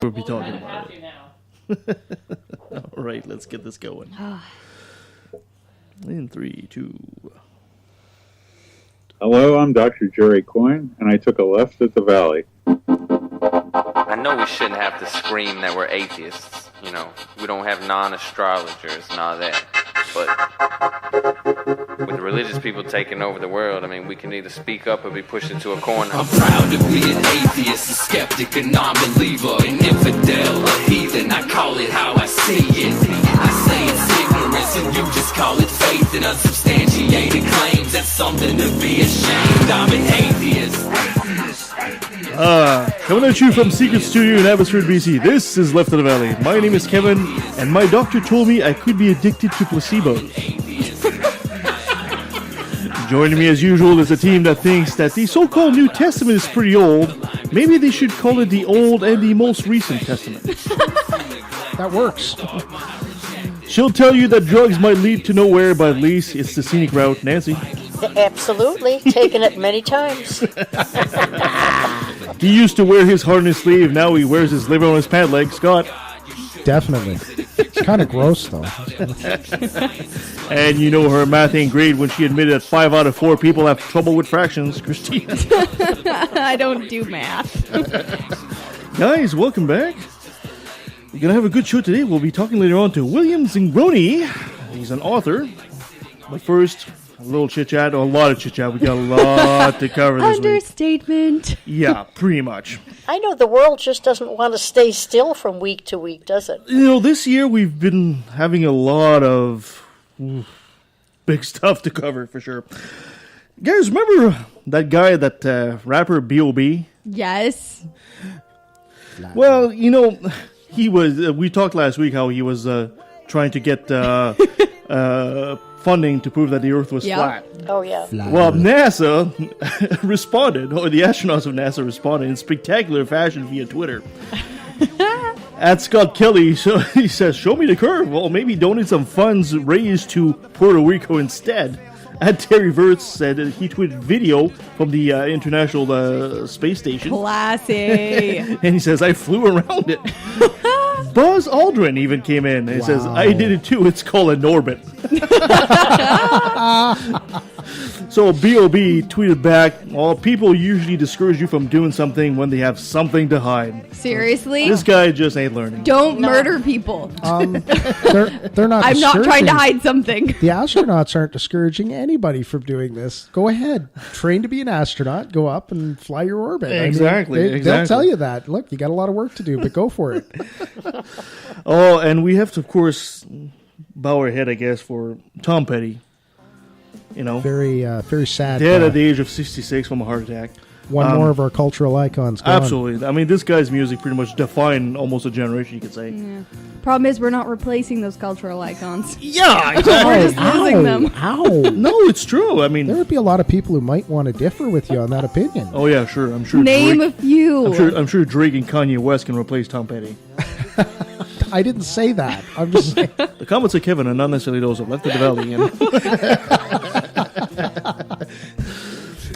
We'll be talking about it. All right, let's get this going. In 3, 2. Hello, I'm Dr. Jerry Coyne, and I took a left at the Valley. I know we shouldn't have to scream that we're atheists. You know, we don't have non-astrologers and all that. But with the religious people taking over the world, I mean, we can either speak up or be pushed into a corner. I'm proud to be an atheist, a skeptic, a non-believer, an infidel, a heathen. I call it how I see it. I say it's ignorance and you just call it faith in unsubstantiated claims. That's something to be ashamed. I'm an atheist. Coming at you from Secret Studio in Abbotsford, BC, this is Left of the Valley. My name is Kevin, and my doctor told me I could be addicted to placebos. Joining me as usual is a team that thinks that the so-called New Testament is pretty old. Maybe they should call it the Old and the Most Recent Testament. That works. She'll tell you that drugs might lead to nowhere, but at least it's the scenic route. Nancy? Absolutely. Taken it many times. He used to wear his heart on his sleeve. Now he wears his liver on his pant leg. Scott? Definitely. It's kind of gross, though. And you know her math ain't great when she admitted that 5 out of 4 people have trouble with fractions. Christine? I don't do math. Guys, welcome back. We're going to have a good show today. We'll be talking later on to William Zingrone. He's an author. But first, a little chit-chat, or a lot of chit-chat. We got a lot to cover this week. Understatement. Yeah, pretty much. I know the world just doesn't want to stay still from week to week, does it? You know, this year we've been having a lot of big stuff to cover, for sure. Guys, remember that guy, that rapper B.O.B.? Yes. Well, you know, he was. We talked last week how he was trying to get funding to prove that the Earth was flat. Oh, yeah. Well, NASA responded, or the astronauts of NASA responded in spectacular fashion via Twitter. At Scott Kelly, so he says, "Show me the curve. Well, maybe donate some funds raised to Puerto Rico instead." At Terry Verts said he tweeted video from the International Space Station. Classy. And he says, "I flew around it." Buzz Aldrin even came in and he says, "I did it too. It's called an orbit." So B.O.B. tweeted back, "Well, people usually discourage you from doing something when they have something to hide." Seriously? This guy just ain't learning. Don't murder people. They're not. I'm not trying to hide something. The astronauts aren't discouraging anybody from doing this. Go ahead, train to be an astronaut. Go up and fly your orbit. Exactly. They'll tell you that. Look, you got a lot of work to do, but go for it. Oh, and we have to, of course, bow our head, I guess, for Tom Petty. You know, Very sad. dead at the age of 66 from a heart attack. One more of our cultural icons gone. Absolutely. I mean, this guy's music pretty much defined almost a generation, you could say. Yeah. Problem is, we're not replacing those cultural icons. Yeah, We're exactly. just losing them. Ow. No, it's true. I mean, There would be a lot of people who might want to differ with you on that opinion. oh yeah, sure. I'm sure. Name Drake, a few. I'm sure Drake and Kanye West can replace Tom Petty. I didn't say that. I'm just saying. The comments of Kevin are not necessarily those of Left of the Valley. You know?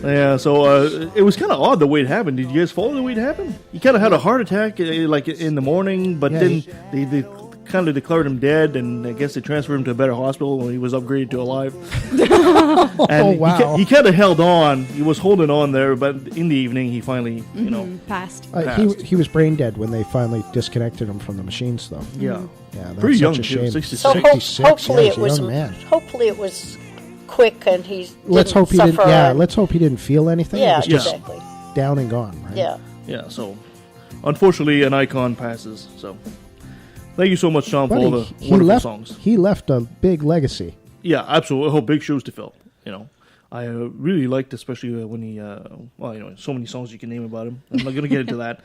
Yeah, so it was kind of odd the way it happened. Did you guys follow the way it happened? He kind of had a heart attack like in the morning, but then they kind of declared him dead, and I guess they transferred him to a better hospital when he was upgraded to alive. And wow. He kind of held on. He was holding on there, but in the evening he finally, Passed. He was brain dead when they finally disconnected him from the machines, though. Yeah. Yeah, that's Pretty young, such a too, shame. 66. So 66, hopefully yeah, it he's a was young man. hopefully it was quick and he Let's hope he suffer. didn't. Yeah, let's hope he didn't feel anything. Yeah, It was just exactly. down and gone. Right? Yeah. Yeah, so unfortunately an icon passes. So thank you so much, Sean, for all the wonderful songs. He left a big legacy. Yeah, absolutely. Oh, big shoes to fill. You know, I really liked, especially when he, so many songs you can name about him. I'm not going to get into that.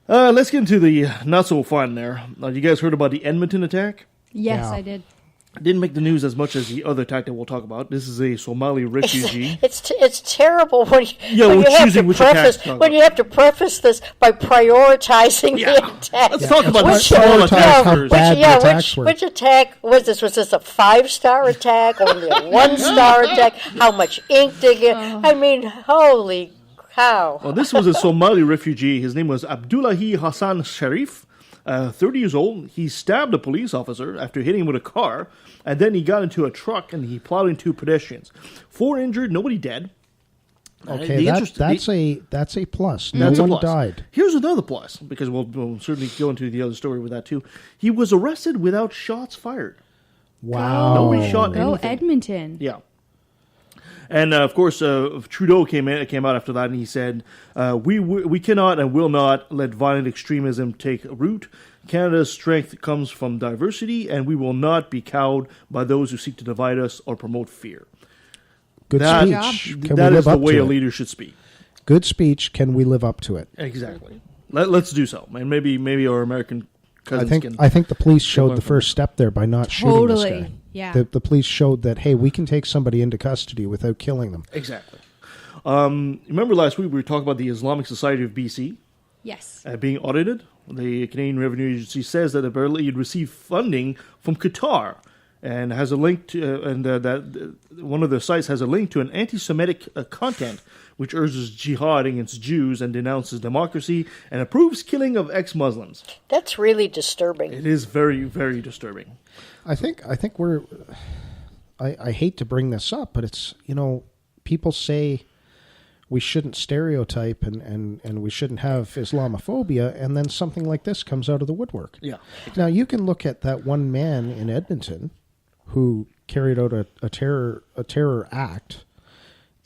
Let's get into the not so fun there. You guys heard about the Edmonton Attack? Yes, Yeah. I did. Didn't make the news as much as the other attack that we'll talk about. This is a Somali refugee. It's terrible when Yeah, when we're you have choosing to which preface attacks to talk when you have to preface this by prioritizing Yeah. the attack. Let's talk about the Which- small Prioritize attackers. how bad the attacks were. which attack was this? Was this a 5-star attack? Only a 1-star attack? How much ink did you? I mean, holy How? Well, this was a Somali refugee. His name was Abdullahi Hassan Sharif, 30 years old. He stabbed a police officer after hitting him with a car, and then he got into a truck and he plowed into pedestrians. 4 injured, nobody dead. Okay, that's a plus. No That's a one plus. died. Here's another plus, because we'll certainly go into the other story with that too. He was arrested without shots fired. Wow. Nobody shot Go anything. Edmonton. Yeah. And of course, Trudeau came out after that, and he said, "We cannot and will not let violent extremism take root. Canada's strength comes from diversity, and we will not be cowed by those who seek to divide us or promote fear." Good That- speech. Can That we is live the up way to a it? leader should speak. Good speech. Can we live up to it? Exactly. Let's do so, and maybe our American cousins can. I think the police learn showed the from first step there by not shooting this Totally. guy. Yeah. The police showed that, hey, we can take somebody into custody without killing them. Exactly. Remember last week we were talking about the Islamic Society of BC Yes. being audited? The Canadian Revenue Agency says that apparently it received funding from Qatar and has a link to, that one of the sites has a link to an anti-Semitic content which urges jihad against Jews and denounces democracy and approves killing of ex-Muslims. That's really disturbing. It is very, very disturbing. I think we're. I hate to bring this up, but it's, people say we shouldn't stereotype and we shouldn't have Islamophobia, and then something like this comes out of the woodwork. Yeah. Now you can look at that one man in Edmonton who carried out a terror act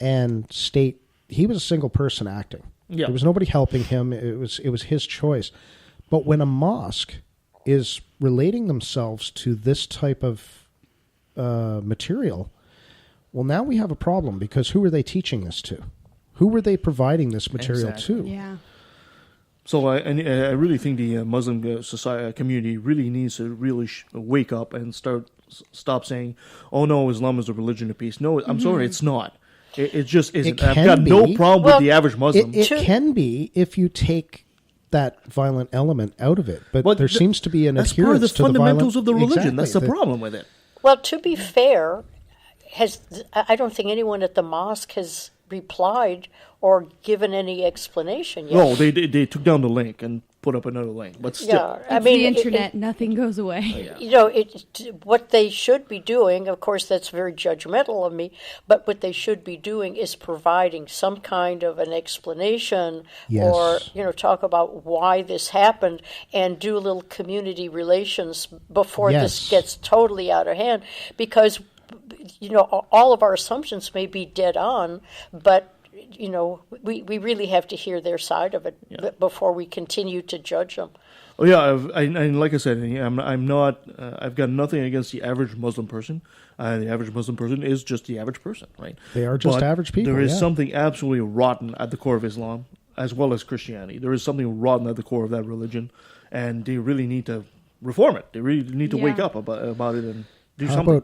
and state he was a single person acting. Yeah. There was nobody helping him. It was his choice. But when a mosque is relating themselves to this type of material, well, now we have a problem, because who are they teaching this to? Who were they providing this material Exactly. to? Yeah. So I really think the Muslim society community really needs to really wake up and stop saying, "Oh no, Islam is a religion of peace." No, I'm sorry, it's not. It just isn't. I've can got no be. problem Well, with the average Muslim. It can be if you take that violent element out of it, but there seems to be an that's part of the adherence to fundamentals the of the religion. That's the Exactly. problem with it. Well, to be fair, I don't think anyone at the mosque has replied or given any explanation yet. No, they took down the link and put up another link, but still. Yeah, I It's mean, the internet. Nothing goes away. What they should be doing, of course, that's very judgmental of me, but what they should be doing is providing some kind of an explanation, Yes. or talk about why this happened, and do a little community relations before this Yes. gets totally out of hand, because all of our assumptions may be dead on, but we really have to hear their side of it before we continue to judge them. Oh yeah, and like I said, I'm not. I've got nothing against the average Muslim person. The average Muslim person is just the average person, right? They are just But average people, There is yeah. something absolutely rotten at the core of Islam, as well as Christianity. There is something rotten at the core of that religion, and they really need to reform it. They really need to wake Yeah. up about it and do How something.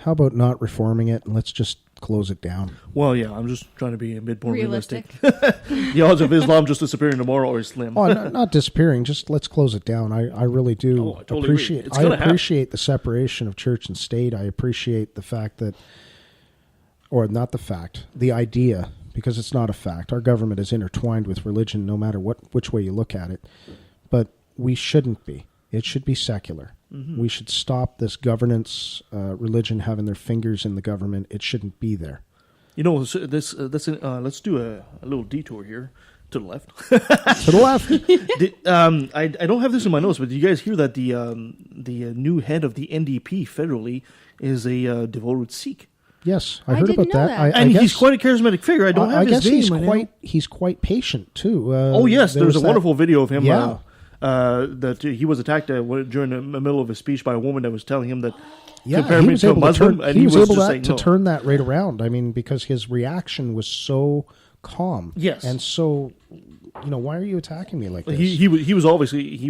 how about not reforming it and let's just close it down? Well, yeah, I'm just trying to be a bit more realistic. Realistic. The odds of Islam just disappearing tomorrow are slim. Oh, not disappearing. Just let's close it down. I really do Oh, I totally agree. appreciate. It's I gonna happen. appreciate the separation of church and state. I appreciate the fact that, or not the fact, the idea, because it's not a fact. Our government is intertwined with religion, no matter which way you look at it. But we shouldn't be. It should be secular. Mm-hmm. We should stop this governance, religion having their fingers in the government. It shouldn't be there. Let's do a little detour here to the left. To the left. I don't have this in my notes, but did you guys hear that the new head of the NDP federally is a devoted Sikh? Yes, I I heard didn't about know that. that. And I he's guess, quite a charismatic figure. I don't I have his guess name. he's quite patient too. Oh yes, there's a that- wonderful video of him. Yeah. That he was attacked during the middle of a speech by a woman that was telling him that Yeah, compared he me was to a able to Muslim, turn, and he was able just saying to no. turn that right around. I mean, because his reaction was so calm. Yes. and so why are you attacking me like this? He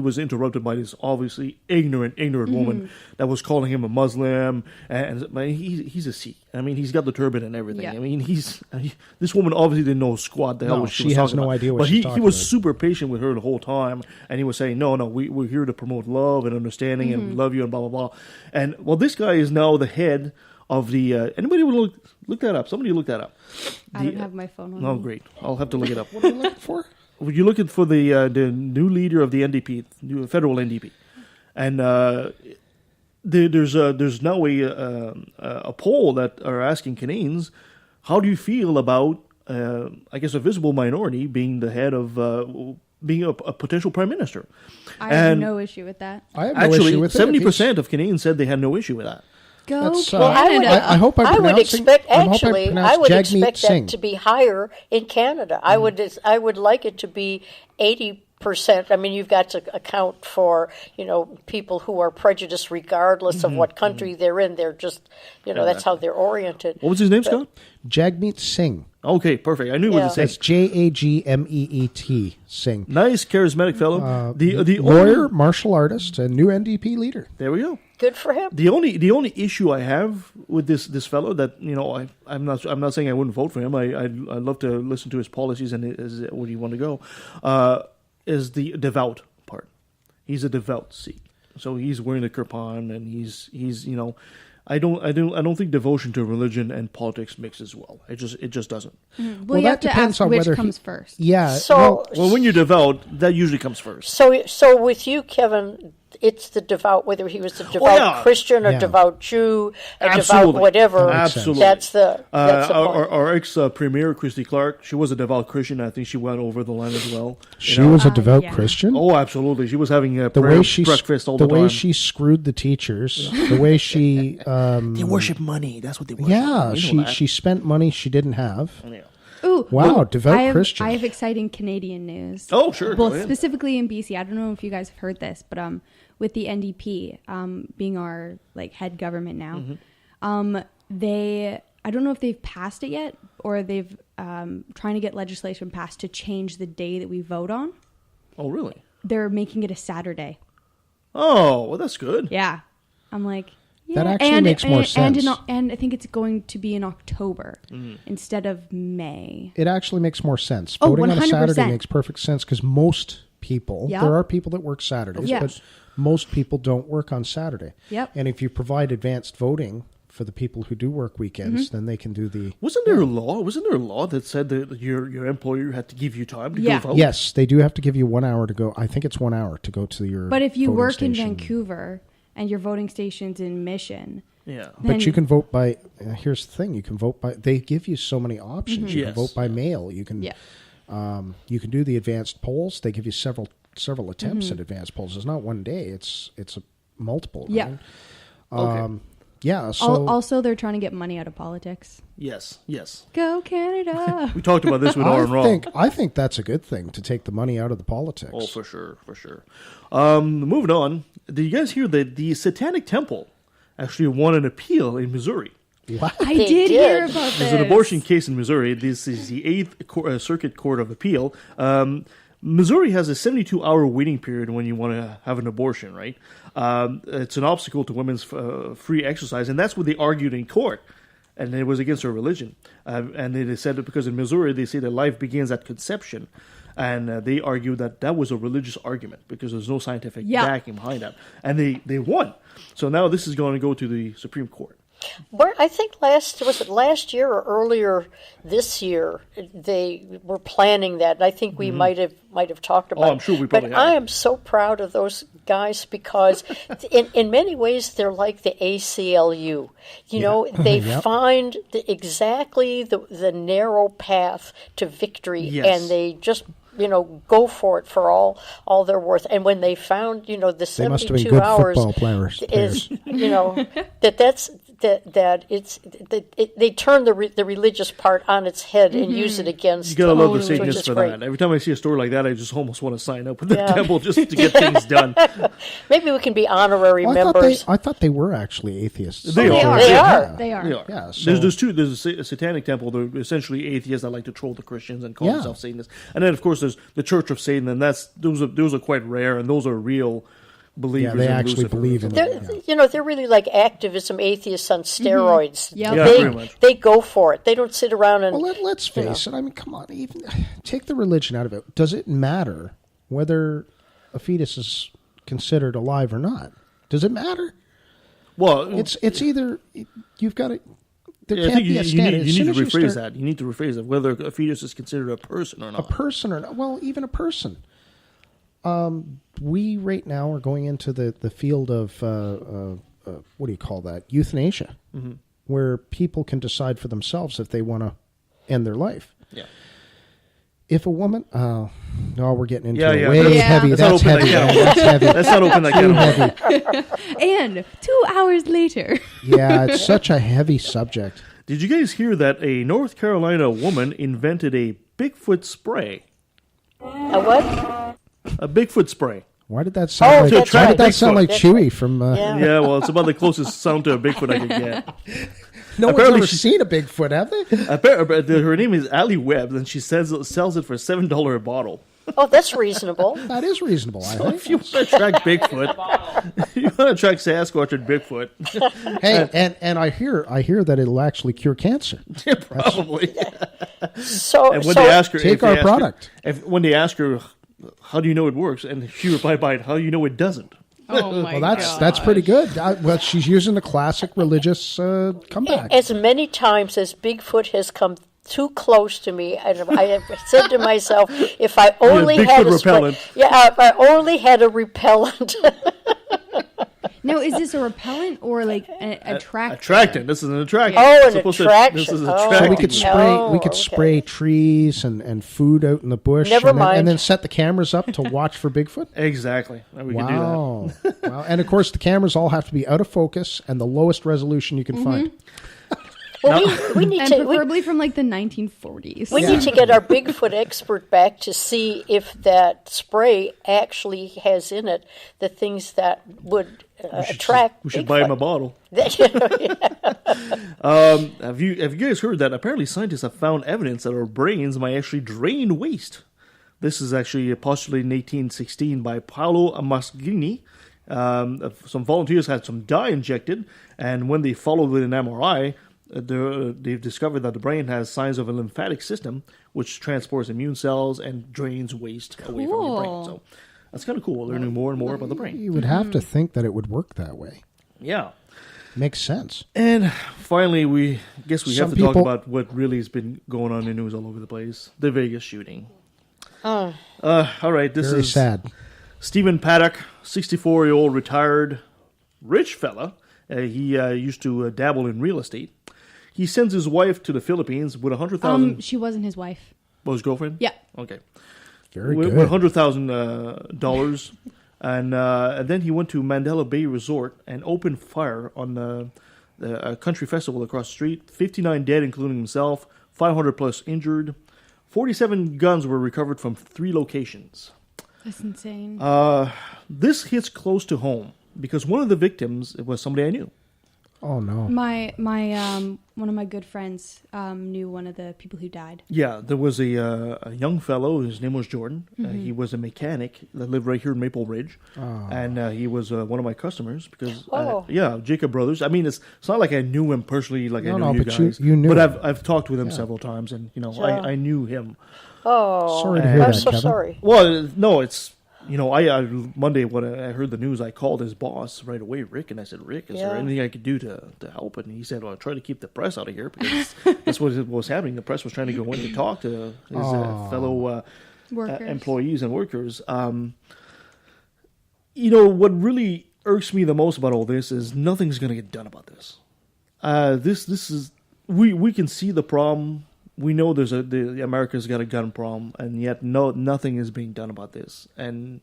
was interrupted by this obviously ignorant woman that was calling him a Muslim, and he's a Sikh. I mean, he's got the turban and everything. Yeah. I mean, this woman obviously didn't know squat the hell No, what she she was has talking no about. idea what but she's he talking was about. super patient with her the whole time, and he was saying, no, we're here to promote love and understanding and love you and blah blah blah. And well, this guy is now the head of the anybody would look that up. Somebody look that up. I don't have my phone on. Oh, me. great! I'll have to look it up. What are you looking for? You're looking for the new leader of the NDP, new federal NDP, and there's now a poll that are asking Canadians, how do you feel about I guess a visible minority being the head of being a potential prime minister? I have no issue with that. I have no Actually, issue with it. 70% of Canadians said they had no issue with that. Go That's, Canada. I hope I'm I would pronouncing. expect I hope I actually. pronounced I would Jagmeet expect Singh. that to be higher in Canada. I would like it to be 80%. I mean, you've got to account for people who are prejudiced regardless of what country they're in. They're just that's how they're oriented. What was his name, Scott? Jagmeet Singh. Okay, perfect. I knew it was the same. That's Jagmeet Singh. Nice, charismatic fellow. The Lawyer, only, martial artist, and new NDP leader. there we go. Good for him. The only issue I have with this fellow that I'm not saying I wouldn't vote for him. I love to listen to his policies and where you want to go. Is the devout part. He's a devout Sikh, so he's wearing the kirpan and he's I don't think devotion to religion and politics mixes well. It just doesn't. Well, you have to ask which comes first. Yeah. So Well, when you're devout, that usually comes first. So with you, Kevin, it's the devout, whether he was a devout Christian or Yeah. devout Jew, a Absolutely. devout whatever. Absolutely. That's the point. Our ex-premier, Christy Clark, she was a devout Christian. I think she went over the line as well. She was a devout yeah. Christian. Oh, absolutely. She was having a The way she breakfast all the the time. way she screwed the teachers, the way she They worship money. That's what they worship. yeah, You know that. she spent money she didn't have. Yeah. Ooh, Wow, devout I have, Christian. I have exciting Canadian news. Oh, sure. Well, Go ahead. specifically in BC. I don't know if you guys have heard this, but with the NDP being our head government now, I don't know if they've passed it yet or they've trying to get legislation passed to change the day that we vote on. Oh, really? They're making it a Saturday. Oh, well, that's good. Yeah, I'm like. Yeah. That actually makes more sense. And I think it's going to be in October instead of May. It actually makes more sense. Oh, Voting on a 100%. Saturday makes perfect sense because most people, Yep. there are people that work Saturdays, Yeah. but most people don't work on Saturday. Yep. And if you provide advanced voting for the people who do work weekends, then they can do the... Wasn't there a law that said that your employer had to give you time to Yeah. go vote? Yes, they do have to give you 1 hour to go. I think it's 1 hour to go to your But if you voting work station. in Vancouver and your voting station's in Mission, Yeah. But you then- can vote by. Here's the thing: you can vote by. They give you so many options. You Yes. can vote by mail. You can. Yeah. You can do the advanced polls. They give you several attempts at advanced polls. It's not one day. It's a multiple. Yeah. Right? Okay. Yeah. So also, they're trying to get money out of politics. Yes. Go Canada! We talked about this with Aaron Raw. I think that's a good thing to take the money out of the politics. Oh, for sure. Moving on. Did you guys hear that the Satanic Temple actually won an appeal in Missouri? What? I They did hear did. about this. There's an abortion case in Missouri. This is the 8th Circuit Court of Appeal. Missouri has a 72-hour waiting period when you want to have an abortion, right? It's an obstacle to women's free exercise, and that's what they argued in court. And it was against their religion. And they said that because in Missouri, they say that life begins at conception. And they argued that that was a religious argument because there's no scientific backing behind that. And they won. So now this is going to go to the Supreme Court. Where I think last year or earlier this year they were planning that. And I think we might have talked about. I'm sure we But probably I have. am so proud of those guys because in many ways they're like the ACLU. You know, they find exactly the narrow path to victory, Yes. and they just go for it for all they're worth. And when they found the They must have been 72 good hours football players. is they turn the religious part on its head and use it against. You gotta love the which Satanists is for great. that. Every time I see a story like that, I just almost want to sign up with the Yeah. temple just to get things done. Maybe we can be honorary members. I thought they were actually atheists. They are. They Yeah. are. They are. They are. Yeah, so- There's two. There's a Satanic Temple. They're essentially atheists that like to troll the Christians and call Yeah. themselves Satanists. And then, of course, there's the Church of Satan, and those are quite rare, and those are real believers. Yeah, they in actually Lucifer. believe in They're really like activism atheists on steroids. Yep. Yeah, They pretty much. they go for it. They don't sit around and Well, let's face it. I mean, come on. Even take the religion out of it. Does it matter whether a fetus is considered alive or not? Does it matter? Well, It's either you've got to. There I can't think be a standard. you As need soon to as you rephrase start- that. You need to rephrase that, whether a fetus is considered a person or not. A person or not. Well, even a person. We right now are going into the field of what do you call that? Euthanasia, where people can decide for themselves if they want to end their life. Yeah. If a woman, no, we're getting into Yeah, it yeah. way Let's- heavy. let's That's not open heavy. that man. That's heavy. Let's not open that can of worms. And 2 hours later. Yeah, it's such a heavy subject. Did you guys hear that a North Carolina woman invented a Bigfoot spray? A what? A Bigfoot spray. Why did that sound like? that's Why did that right. sound like That's Chewy from? Yeah. Yeah, well, it's about the closest sound to a Bigfoot I could get. No one's Apparently ever she- seen a Bigfoot, have they? Her name is Allie Webb, and she sells it for $7 a bottle. Oh, that's reasonable. That is reasonable. I So think. if you want to track Bigfoot, you want to track Sasquatch and Bigfoot, Hey, and I hear that it'll actually cure cancer. probably. So, And when so they ask her, Take if they our ask her- product. when they ask her, how do you know it works, and she replied by, how do you know it doesn't? Oh my Well, that's pretty good. Well, she's using the classic religious comeback. as many times as Bigfoot has come too close to me, I have said to myself, if I only Bigfoot had a repellent. if I only had a repellent. Now, is this a repellent or like an attractant? Attractant. This is an attractant. Oh, It's an supposed to- attraction. This is Oh. So attracting. we could you. spray. Oh, we could okay. spray trees and food out in the bush. Never and then, mind. and then set the cameras up to watch for Bigfoot. Exactly. We can do that. Wow. Wow. And of course, the cameras all have to be out of focus and the lowest resolution you can find. Well, we need And to. preferably from like the 1940s. We need to get our Bigfoot expert back to see if that spray actually has in it the things that would attract. We should buy him a bottle. Bigfoot. Have you guys heard that apparently scientists have found evidence that our brains might actually drain waste? This is actually postulated in 1816 by Paolo Maschini. Some volunteers had some dye injected, and when they followed with an MRI, they've discovered that the brain has signs of a lymphatic system, which transports immune cells and drains waste away from your brain. Cool. So that's kind of cool. Learning more and more about the brain. You would have to think that it would work that way. Yeah. Makes sense. And finally, we have Some to talk people- about what really has been going on in the news all over the place. The Vegas shooting. All right, this Very is sad. Stephen Paddock, 64-year-old retired rich fella. He used to dabble in real estate. He sends his wife to the Philippines with $100,000. She wasn't his wife. His girlfriend? Yeah. Okay. Very With good. $100,000. And then he went to Mandela Bay Resort and opened fire on a country festival across the street. 59 dead, including himself. 500 plus injured. 47 guns were recovered from 3 locations. That's insane. This hits close to home because one of the victims was somebody I knew. Oh no. My one of my good friends knew one of the people who died. Yeah, there was a young fellow. His name was Jordan. He was a mechanic that lived right here in Maple Ridge, and he was one of my customers because Oh. Jacob Brothers. I mean, it's not like I knew him personally, like I No, knew no, you but guys. you knew but him. I've talked with him several times, and I knew him. Oh, Sorry to hear I'm that, so Kevin. sorry. Well, no, it's. I Monday when I heard the news, I called his boss right away, Rick, and I said, Rick, is there Yeah. anything I could do to help? And he said, well, try to keep the press out of here because that's what was happening. The press was trying to go in to talk to his fellow Workers. employees and workers. What really irks me the most about all this is nothing's going to get done about this. This is we can see the problem. We know America's got a gun problem, and yet nothing is being done about this. And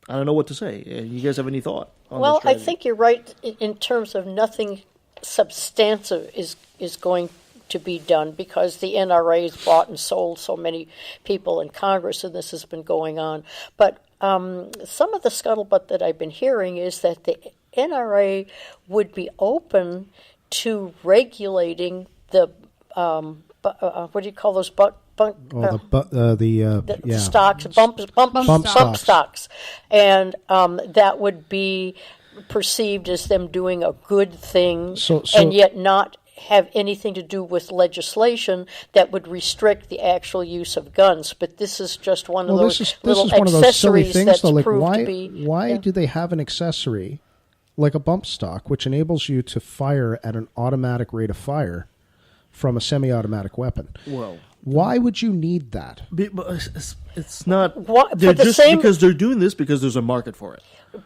I don't know what to say. You guys have any thought on Well, this I strategy? think you're right in terms of nothing substantive is going to be done because the NRA has bought and sold so many people in Congress, and this has been going on. But some of the scuttlebutt that I've been hearing is that the NRA would be open to regulating the what do you call those the stocks, bump stocks. stocks, and that would be perceived as them doing a good thing, So- and yet not have anything to do with legislation that would restrict the actual use of guns. But this is just one of Well, those this is little one of those silly accessories things. that's Though, like proved why to be. why yeah. do they have an accessory? like a bump stock, which enables you to fire at an automatic rate of fire from a semi-automatic weapon. Well, why would you need that? but it's not. What- They're for the just same- because they're doing this because there's a market for it.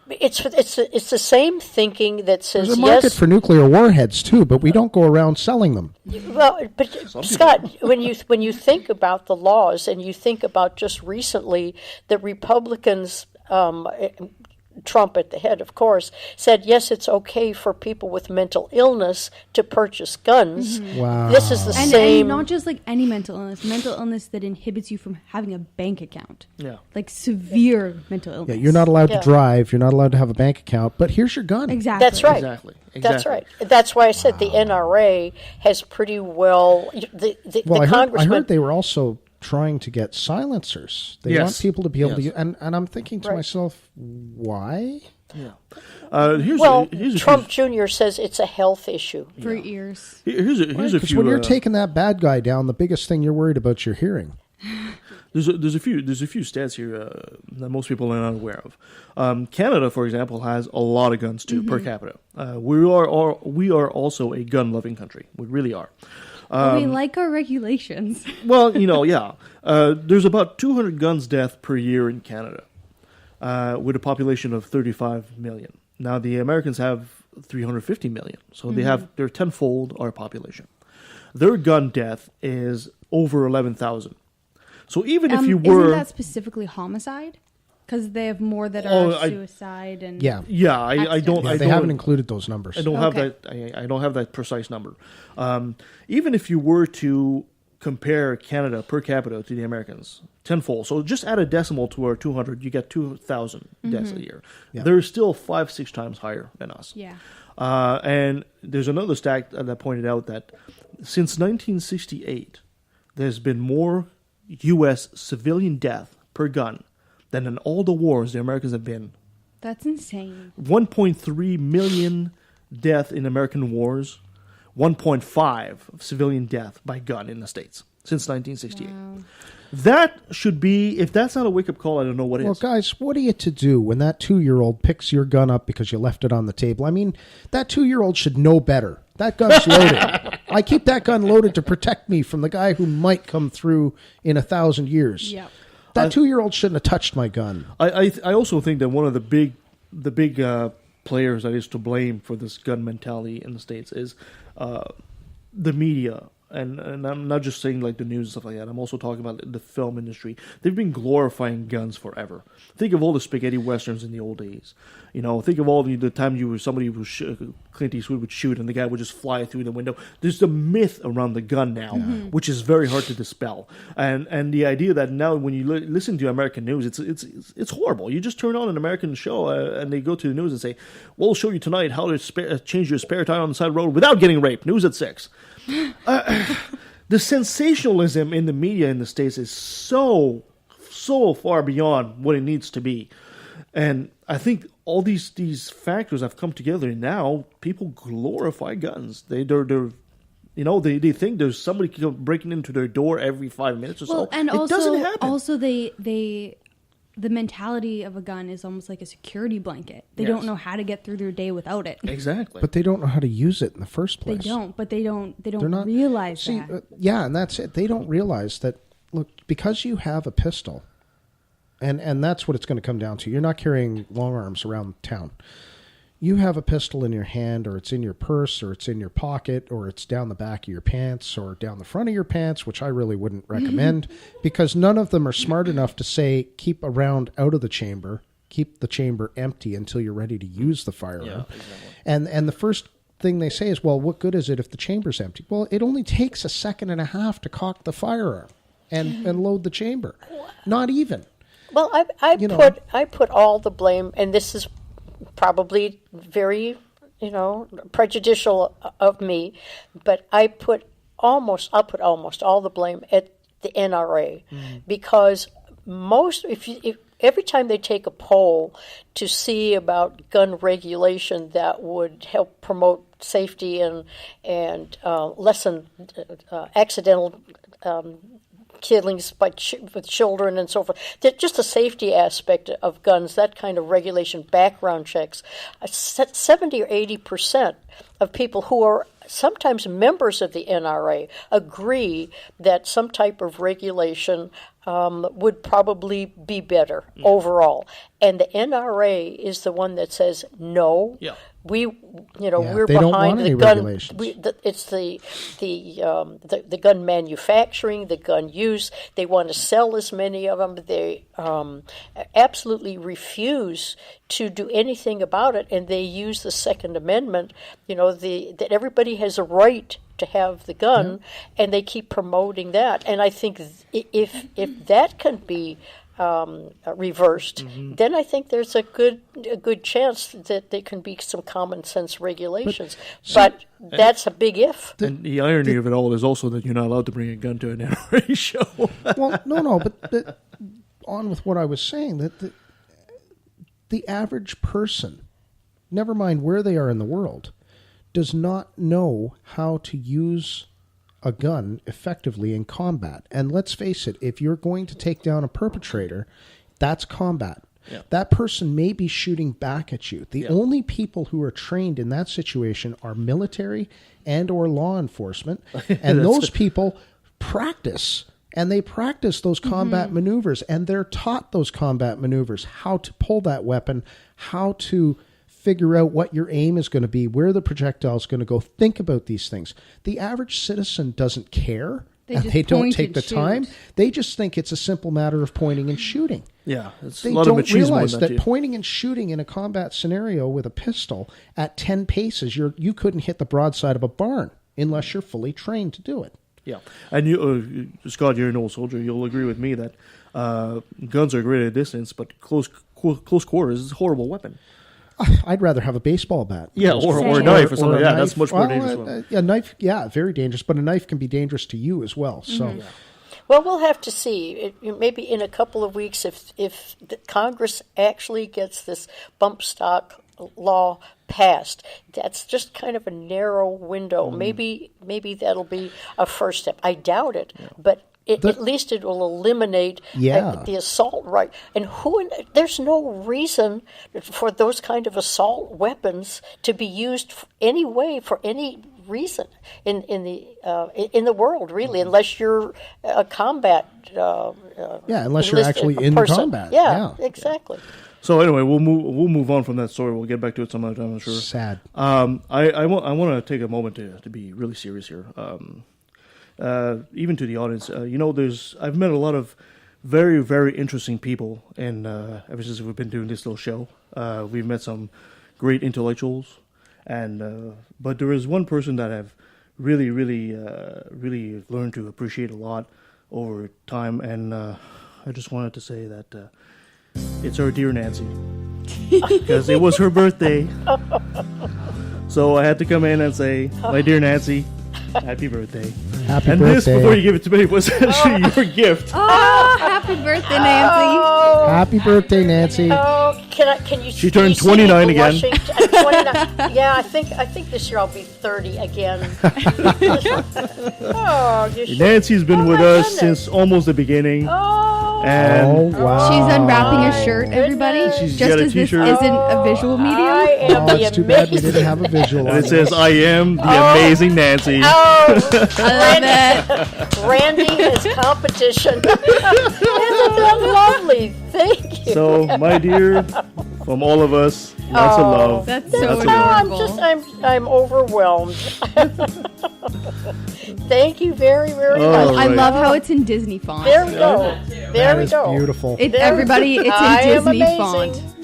It's the same thinking that says There's a market yes. for nuclear warheads too, but we don't go around selling them. Well, but Scott, when you think about the laws and you think about just recently, the Republicans, Trump at the head, of course, said yes, it's okay for people with mental illness to purchase guns. Wow. This is the And same. not just like any mental illness that inhibits you from having a bank account. Yeah. Like severe mental Yeah, illness. you're not allowed Yeah. to drive. You're not allowed to have a bank account. But here's your gun. Exactly. That's right. Exactly. That's right. That's why I said the NRA has pretty well. Well, I Congressman. heard they were also trying to get silencers. They want Yes. people to be able to Yes. use, and I'm thinking to Right. myself, why? Here's Trump Jr. says it's a health issue. For ears. Here's a Because few. when you're taking that bad guy down, the biggest thing you're worried about is your hearing. There's a few stats here that most people are not aware of. Canada, for example, has a lot of guns too per capita. We are also a gun loving country. We really are. We like our regulations. Well, yeah. There's about 200 guns death per year in Canada, with a population of 35 million. Now the Americans have 350 million, so they're tenfold our population. Their gun death is over 11,000. So even if you were, Isn't that specifically homicide? Because they have more that are suicide and Yeah. I don't. Yeah, they haven't included those numbers. I don't have Okay. that. I don't have that precise number. Even if you were to compare Canada per capita to the Americans, tenfold. So just add a decimal to our 200, you get 2,000 deaths a year. Yeah. They're still 5-6 times higher than us. Yeah. And there's another stat that pointed out that since 1968, there's been more U.S. civilian death per gun than in all the wars the Americans have been. That's insane. 1.3 million death in American wars, 1.5 of civilian death by gun in the States since 1968. Wow. That should be, if that's not a wake-up call, I don't know what is. Well, guys, what are you to do when that 2-year-old picks your gun up because you left it on the table? I mean, that 2-year-old should know better. That gun's loaded. I keep that gun loaded to protect me from the guy who might come through in 1,000 years. Yep. That 2-year-old shouldn't have touched my gun. I also think that one of the big players that is to blame for this gun mentality in the States is the media. And I'm not just saying like the news and stuff like that. I'm also talking about the film industry. They've been glorifying guns forever. Think of all the spaghetti westerns in the old days. Think of all the time Clint Eastwood would shoot and the guy would just fly through the window. There's a myth around the gun now, which is very hard to dispel. And the idea that now when you listen to American news, it's horrible. You just turn on an American show and they go to the news and say, "We'll show you tonight how to change your spare tire on the side of the road without getting raped." News at 6. The sensationalism in the media in the States is so far beyond what it needs to be, and I think all these factors have come together. And now people glorify guns. They think there's somebody breaking into their door every 5 minutes or so. And it doesn't happen. Also, the mentality of a gun is almost like a security blanket. They Yes. don't know how to get through their day without it. Exactly. But they don't know how to use it in the first They place. don't. But they don't They're not realize see, that. yeah, and that's it. They don't realize that. Look, because you have a pistol, and that's what it's going to come down to. You're not carrying long arms around town. You have a pistol in your hand, or it's in your purse, or it's in your pocket, or it's down the back of your pants, or down the front of your pants, which I really wouldn't recommend, because none of them are smart enough to say, keep a round out of the chamber, keep the chamber empty until you're ready to use the firearm. Yeah, exactly. And the first thing they say is, well, what good is it if the chamber's empty? Well, it only takes a second and a half to cock the firearm and load the chamber. Not even. Well, I put all the blame, and this is probably very, prejudicial of me, but I'll put almost all the blame at the NRA, because if every time they take a poll to see about gun regulation that would help promote safety and lessen accidental killings with children and so forth. Just the safety aspect of guns, that kind of regulation, background checks. 70 or 80% of people who are sometimes members of the NRA agree that some type of regulation would probably be better overall. And the NRA is the one that says no. Yeah. We're they behind don't want the any gun. regulations. It's the gun manufacturing, the gun use. They want to sell as many of them. They absolutely refuse to do anything about it, and they use the Second Amendment. That everybody has a right to have the gun, and they keep promoting that. And I think if that can be reversed, then I think there's a good chance that there can be some common sense regulations. But that's a big if. And the irony of it all is also that you're not allowed to bring a gun to an NRA show. Well, no, but on with what I was saying, that the average person, never mind where they are in the world, does not know how to use a gun effectively in combat. And let's face it, if you're going to take down a perpetrator, that's combat. Yeah. That person may be shooting back at you. The only people who are trained in that situation are military and or law enforcement. And those people practice. And they practice those combat maneuvers. And they're taught those combat maneuvers, how to pull that weapon, how to figure out what your aim is going to be, where the projectile is going to go. Think about these things. The average citizen doesn't care. They don't take the time. They just think it's a simple matter of pointing and shooting. Yeah, it's they a lot of don't machismo realize in that too. pointing and shooting in a combat scenario with a pistol at 10 paces, you couldn't hit the broadside of a barn unless you're fully trained to do it. Yeah, and you, Scott, you're an old soldier. You'll agree with me that guns are great at a distance, but close quarters is a horrible weapon. I'd rather have a baseball bat. Yeah, or a knife or something like that. That's much more dangerous. A knife, very dangerous, but a knife can be dangerous to you as well. So, Well, we'll have to see. Maybe in a couple of weeks, if the Congress actually gets this bump stock law passed. That's just kind of a narrow window. Maybe that'll be a first step. I doubt it, but at least it will eliminate the assault right. And there's no reason for those kind of assault weapons to be used anyway for any reason in the world, really, unless you're a combat. Unless you're actually in combat. Yeah, exactly. So anyway, we'll move on from that story. We'll get back to it some other time, I'm sure. Sad. I want to take a moment to be really serious here. Even to the audience, I've met a lot of very, very interesting people, and ever since we've been doing this little show, we've met some great intellectuals, and but there is one person that I've really, really, really learned to appreciate a lot over time, and I just wanted to say that it's our dear Nancy, because it was her birthday, so I had to come in and say, my dear Nancy, happy birthday. Happy and birthday. This, before you give it to me, was actually your gift. Oh, happy birthday, Nancy. Oh, happy birthday, Nancy. Oh, can you? She turned 29 again. 29. Yeah, I think this year I'll be 30 again. Nancy's been with us since almost the beginning. And wow. She's unwrapping a shirt, everybody. She's just got a as this t-shirt. isn't a visual medium. I am the It's too bad we didn't have a visual. And it says, I am the amazing Nancy. Oh, I love it. Randy is competition. Isn't that lovely? Thank you. So, my dear, from all of us, lots of love. That's so Lots of adorable. I'm overwhelmed. Thank you very, very Oh, much. I right. love how it's in Disney font. There we go. There That we is go. beautiful. Everybody, it's I in am Disney amazing. font.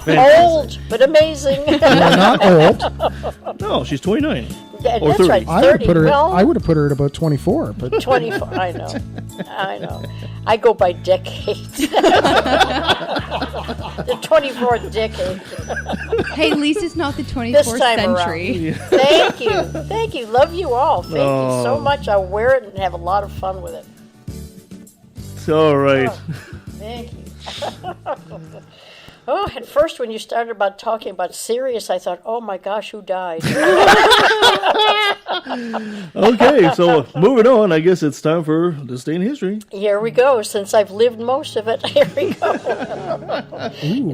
Old, but amazing. You're not old. No, she's 29. That's Or 30. right. I 30. would have put her at about 24, but 24. I know. I go by decades. The 24th decade. Hey, at least it's not the 24th This time century. around. Thank you. Love you all. Thank you so Oh. much. I'll wear it and have a lot of fun with it. It's all right. Thank you. Oh, at first when you started about talking about Sirius, I thought, oh my gosh, who died? Okay, so moving on, I guess it's time for This Day in History. Here we go. Since I've lived most of it, here we go.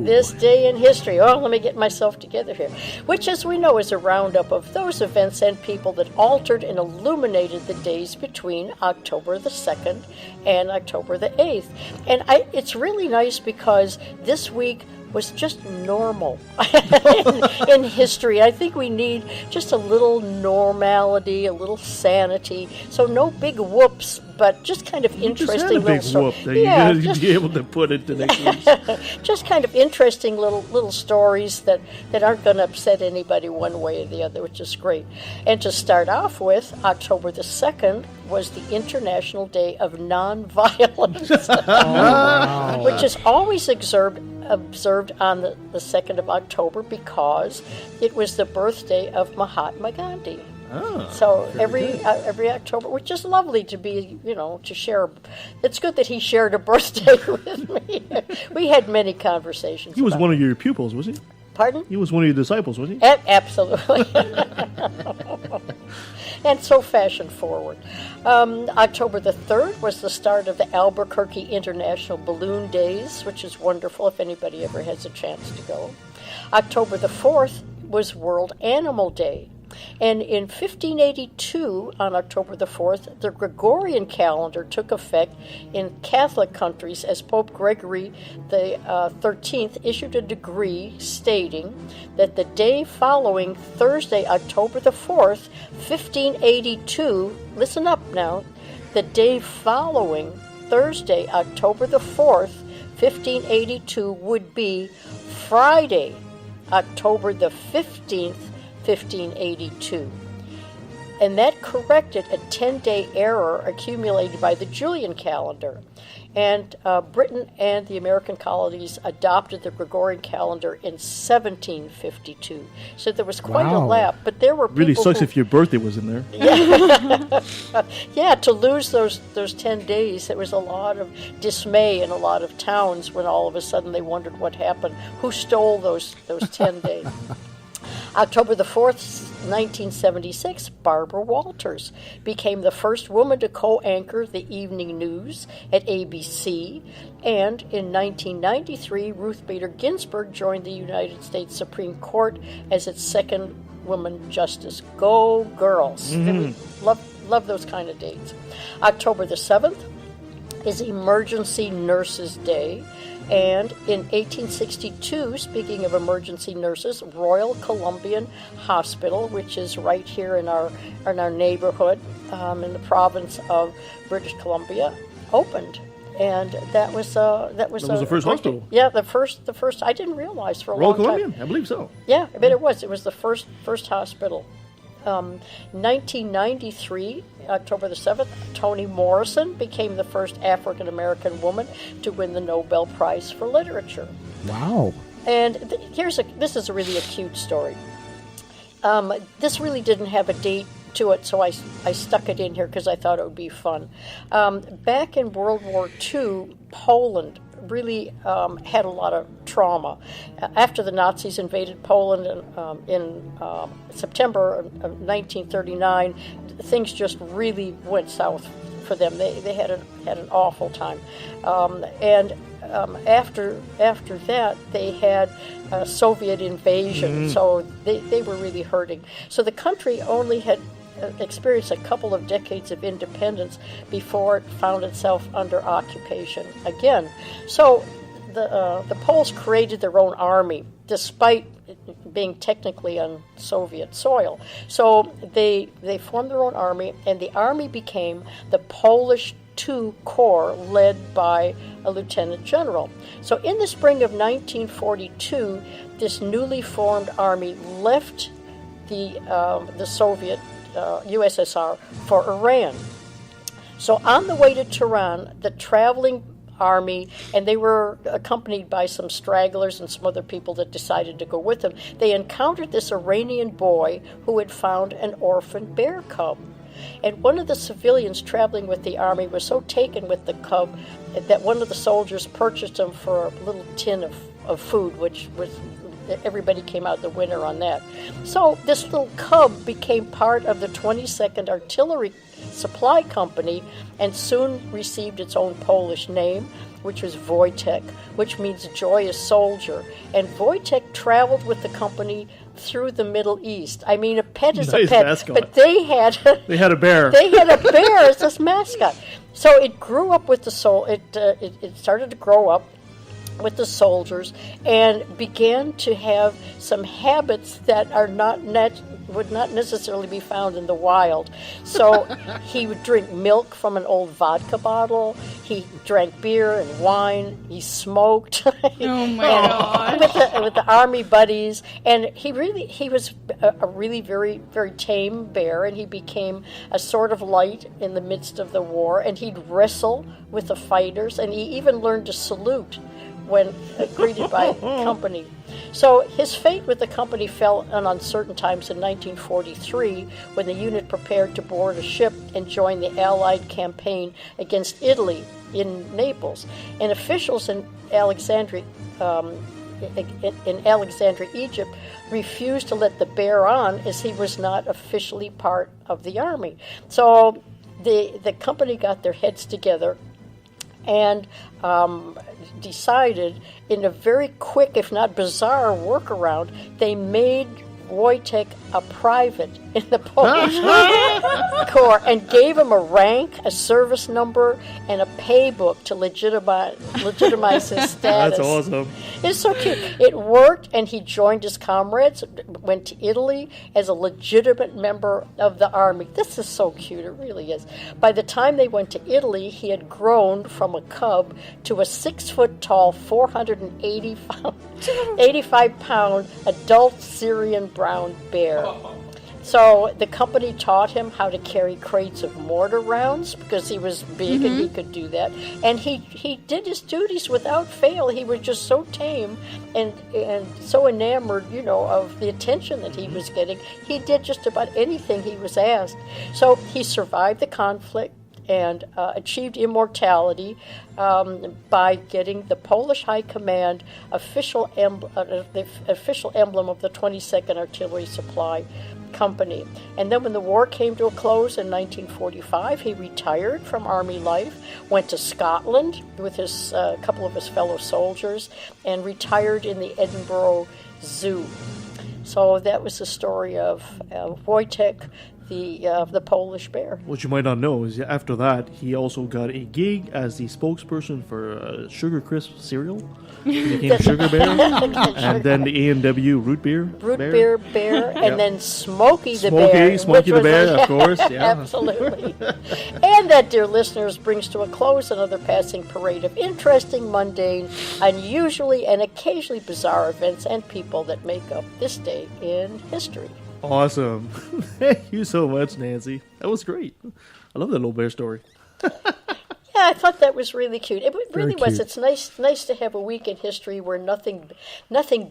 This Day in History. Oh, let me get myself together here. Which, as we know, is a roundup of those events and people that altered and illuminated the days between October the 2nd and October the 8th. And it's really nice because this week was just normal in history. I think we need just a little normality, a little sanity. So no big whoops, but just kind of interesting little stories. Whoop that you're going to be able to put into next week. Just kind of interesting little stories that aren't going to upset anybody one way or the other, which is great. And to start off with, October the 2nd was the International Day of Nonviolence, which is always observed on the 2nd of October because it was the birthday of Mahatma Gandhi. So every October, which is lovely to be, to share. It's good that he shared a birthday with me. We had many conversations. He was one of your pupils, was he? Pardon? He was one of your disciples, was he? Absolutely. And so fashion forward. October the 3rd was the start of the Albuquerque International Balloon Days, which is wonderful if anybody ever has a chance to go. October the 4th was World Animal Day. And in 1582, on October the 4th, the Gregorian calendar took effect in Catholic countries as Pope Gregory the 13th issued a decree stating that the day following Thursday, October the 4th, 1582, listen up now, the day following Thursday, October the 4th, 1582 would be Friday, October the 15th, 1582. And that corrected a 10-day error accumulated by the Julian calendar. And Britain and the American colonies adopted the Gregorian calendar in 1752. So there was quite a lap. But there were people really sucks if your birthday was in there. Yeah, to lose those 10 days, there was a lot of dismay in a lot of towns when all of a sudden they wondered what happened. Who stole those 10 days? October the 4th, 1976, Barbara Walters became the first woman to co-anchor the evening news at ABC. And in 1993, Ruth Bader Ginsburg joined the United States Supreme Court as its second woman justice. Go girls. Mm-hmm. Love those kind of dates. October the 7th is Emergency Nurses Day. And in 1862, speaking of emergency nurses, Royal Columbian Hospital, which is right here in our neighborhood, in the province of British Columbia, opened, and that was the first hospital. Yeah, the first. I didn't realize for a long time. Royal Columbian, I believe so. Yeah, I bet it was. It was the first hospital. 1993, October the 7th, Toni Morrison became the first African-American woman to win the Nobel Prize for Literature. Wow. And this is really a cute story. This really didn't have a date to it, so I stuck it in here because I thought it would be fun. Back in World War II, Poland really had a lot of trauma. After the Nazis invaded Poland in September of 1939, things just really went south for them. They had an awful time. After that, they had a Soviet invasion, so they were really hurting. So the country only had experienced a couple of decades of independence before it found itself under occupation again. So the Poles created their own army, despite being technically on Soviet soil. So they formed their own army, and the army became the Polish II Corps, led by a lieutenant general. So in the spring of 1942, this newly formed army left the Soviet USSR for Iran. So on the way to Tehran, the traveling army, and they were accompanied by some stragglers and some other people that decided to go with them, they encountered this Iranian boy who had found an orphan bear cub. And one of the civilians traveling with the army was so taken with the cub that one of the soldiers purchased him for a little tin of of food, which was everybody came out the winner on that. So this little cub became part of the 22nd Artillery Supply Company and soon received its own Polish name, which was Wojtek, which means joyous soldier. And Wojtek traveled with the company through the Middle East. I mean, a pet is Nice a pet, mascot. but they had a bear. They had a bear as this mascot. So it grew up with the it started to grow up with the soldiers and began to have some habits that are would not necessarily be found in the wild. So he would drink milk from an old vodka bottle. He drank beer and wine. He smoked. Oh my God! with the army buddies, and he was a really very very tame bear, and he became a sort of light in the midst of the war. And he'd wrestle with the fighters, and he even learned to salute when greeted by company. So his fate with the company fell on uncertain times in 1943 when the unit prepared to board a ship and join the Allied campaign against Italy in Naples. And officials in Alexandria, Egypt, refused to let the bear on as he was not officially part of the army. So the company got their heads together and decided in a very quick, if not bizarre, workaround, they made Wojtek a private in the Polish Corps and gave him a rank, a service number, and a pay book to legitimize his status. That's awesome. It's so cute. It worked, and he joined his comrades, went to Italy as a legitimate member of the army. This is so cute. It really is. By the time they went to Italy, he had grown from a cub to a 6-foot-tall, 485-pound adult Syrian brown bear. So the company taught him how to carry crates of mortar rounds because he was big and he could do that. And he did his duties without fail. He was just so tame and so enamored, of the attention that he was getting. He did just about anything he was asked. So he survived the conflict and achieved immortality by getting the Polish High Command the official emblem of the 22nd Artillery Supply Company. And then when the war came to a close in 1945, he retired from Army life, went to Scotland with his couple of his fellow soldiers, and retired in the Edinburgh Zoo. So that was the story of Wojtek, the Polish bear. What you might not know is after that, he also got a gig as the spokesperson for Sugar Crisp cereal. He became Sugar Bear, and then the A&W Root Beer Bear, and then Smokey the Bear, of course. Yeah. Absolutely. And that, dear listeners, brings to a close another passing parade of interesting, mundane, unusually, and occasionally bizarre events and people that make up this day in history. Awesome. Thank you so much, Nancy. That was great. I love that little bear story. Yeah, I thought that was really cute. It really Very was. cute. It's nice to have a week in history where nothing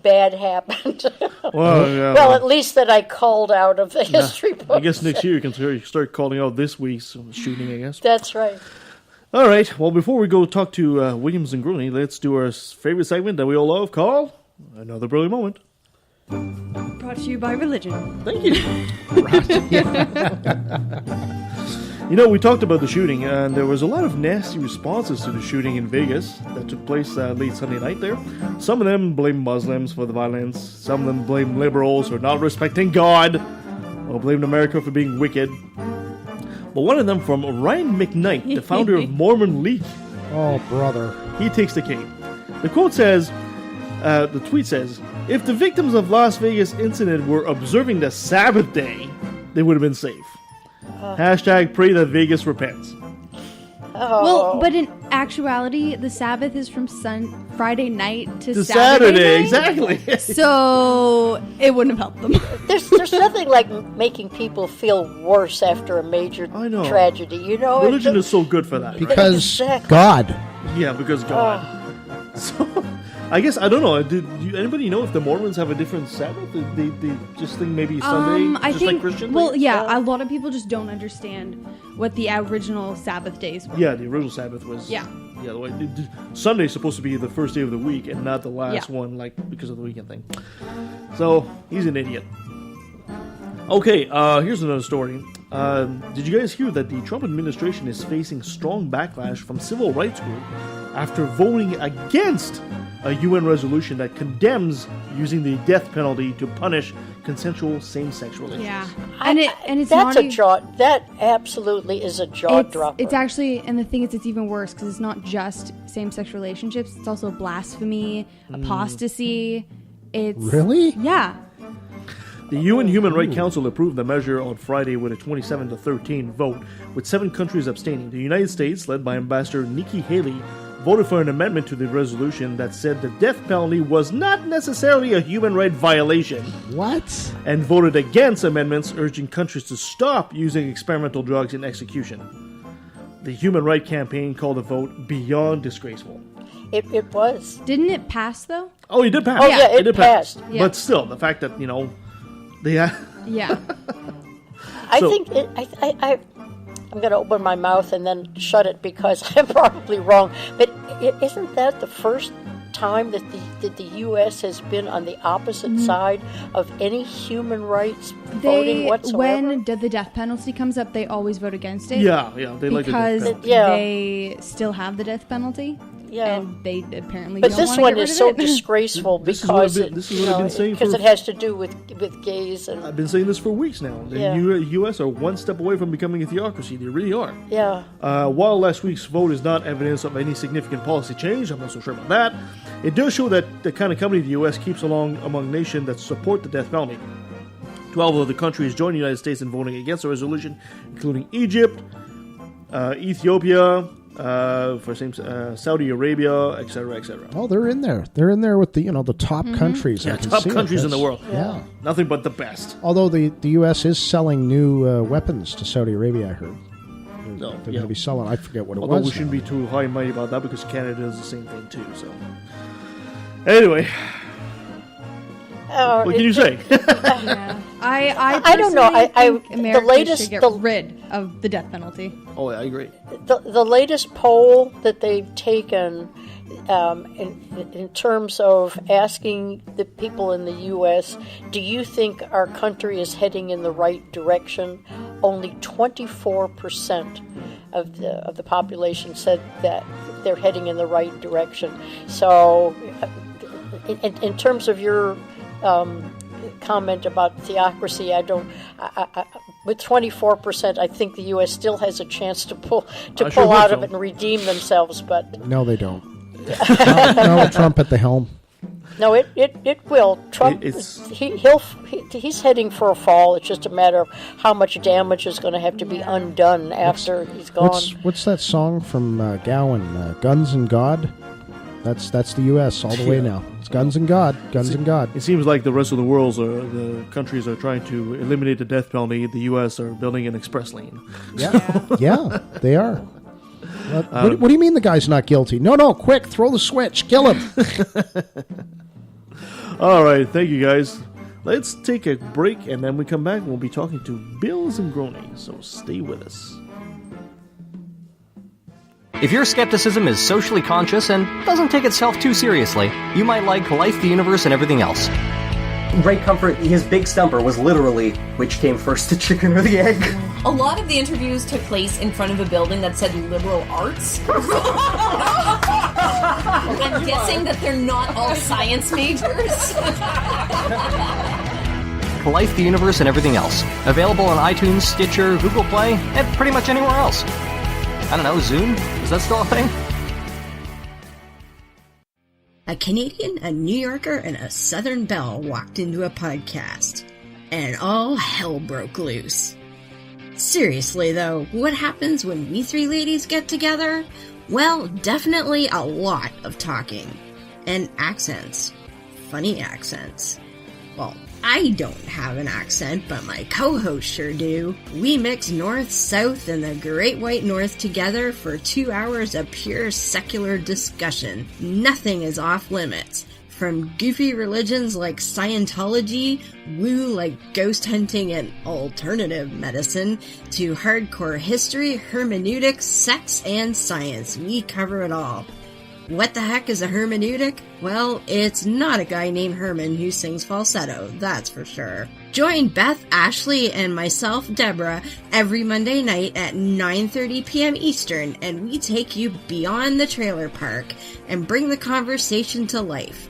bad happened. Well, at least that I called out of the history books. I guess next year you can start calling out this week's shooting, I guess. That's right. All right. Well, before we go talk to William Zingrone, let's do our favorite segment that we all love called Another Brilliant Moment. Brought to you by religion. Thank you. We talked about the shooting, and there was a lot of nasty responses to the shooting in Vegas that took place late Sunday night there. Some of them blame Muslims for the violence. Some of them blame liberals for not respecting God, or blamed America for being wicked. But one of them, from Ryan McKnight, the founder of Mormon Leak, Oh, brother. he takes the cake. The quote says, the tweet says, if the victims of Las Vegas incident were observing the Sabbath day, they would have been safe. Hashtag pray that Vegas repents. Well, but in actuality, the Sabbath is from Friday night to Saturday, night. exactly. So it wouldn't have helped them. There's nothing like making people feel worse after a major I know. tragedy. Religion is so good for that. Right? Because Exactly. God. Yeah, because God. So, I guess, I don't know. Anybody know if the Mormons have a different Sabbath? They just think maybe Sunday, I just think, like Christian? well, things? yeah, a lot of people just don't understand what the original Sabbath days were. Yeah, the original Sabbath was... Yeah. the other way. Sunday's supposed to be the first day of the week and not the last one, like because of the weekend thing. So he's an idiot. Okay, here's another story. Did you guys hear that the Trump administration is facing strong backlash from civil rights groups after voting against a UN resolution that condemns using the death penalty to punish consensual same-sex relations? Yeah, and it's that's not a jaw. That absolutely is a jaw dropper. It's actually, and the thing is, it's even worse because it's not just same-sex relationships. It's also blasphemy, apostasy. It's Really? Yeah. The UN Human Rights Council approved the measure on Friday with a 27-13 vote, with 7 countries abstaining. The United States, led by Ambassador Nikki Haley, voted for an amendment to the resolution that said the death penalty was not necessarily a human right violation. What? And voted against amendments urging countries to stop using experimental drugs in execution. The Human Rights Campaign called the vote beyond disgraceful. It was. Didn't it pass though? Oh, it did pass. Oh, yeah, it did passed. Yeah. But still, the fact that, they Yeah. I think I'm going to open my mouth and then shut it because I'm probably wrong. But isn't that the first time that the U.S. has been on the opposite side of any human rights voting whatsoever? When the death penalty comes up, they always vote against it. Yeah, they like the death because penalty. they still have the death penalty. Yeah. And they apparently But don't this want to one get rid is of so it. disgraceful This is what because I've been saying because for- it has to do with gays and I've been saying this for weeks now. The Yeah. U.S. are one step away from becoming a theocracy. They really are. yeah. While last week's vote is not evidence of any significant policy change, I'm not so sure about that, it does show that the kind of company the U.S. keeps along among nations that support the death penalty. 12 of the countries joined the United States in voting against the resolution, including Egypt, Ethiopia, Saudi Arabia, etc., etc. Oh, they're in there. They're in there with the the top countries. Yeah, I can top see it. countries in the That's- world. Yeah. Nothing but the best. Although the U.S. is selling new weapons to Saudi Arabia, I heard. No, They're yeah. going to be selling. I forget what it Although was. we shouldn't now. be too high and mighty about that because Canada does the same thing too. So, anyway, what can you say? Yeah. I don't know. personally I think America the latest should get the, rid of the death penalty. Oh, yeah, I agree. the latest poll that they've taken in terms of asking the people in the U.S., do you think our country is heading in the right direction? Only 24% of the population said that they're heading in the right direction. So, in terms of your comment about theocracy, with 24%, I think the U.S. still has a chance to pull sure out hope of so. it and redeem themselves. But No, they don't. no, Trump at the helm. no, it will. Trump, he's heading for a fall. It's just a matter of how much damage is going to have to be undone after he's gone. What's that song from Gowan? Guns and God. That's the U.S. all the way now. It's guns and God, guns and God. It seems like the rest of the countries are trying to eliminate the death penalty. The U.S. are building an express lane. Yeah, they are. What do you mean the guy's not guilty? No, quick, throw the switch, kill him. All right, thank you guys. Let's take a break, and then we come back. We'll be talking to Bill Zingrone, so stay with us. If your skepticism is socially conscious and doesn't take itself too seriously, you might like Life, the Universe, and Everything Else. Great Comfort, his big stumper was literally, which came first, the chicken or the egg? A lot of the interviews took place in front of a building that said liberal arts. I'm guessing that they're not all science majors. Life, the Universe, and Everything Else. Available on iTunes, Stitcher, Google Play, and pretty much anywhere else. I don't know, Zoom? Is that still a thing? A Canadian, a New Yorker, and a Southern Belle walked into a podcast, and all hell broke loose. Seriously, though, what happens when we three ladies get together? Well, definitely a lot of talking. And accents. Funny accents. Well, I don't have an accent, but my co-hosts sure do. We mix North, South, and the Great White North together for 2 hours of pure secular discussion. Nothing is off limits. From goofy religions like Scientology, woo like ghost hunting and alternative medicine, to hardcore history, hermeneutics, sex, and science, we cover it all. What the heck is a hermeneutic? Well, it's not a guy named Herman who sings falsetto, that's for sure. Join Beth, Ashley, and myself, Deborah, every Monday night at 9:30 p.m. Eastern, and we take you beyond the trailer park and bring the conversation to life.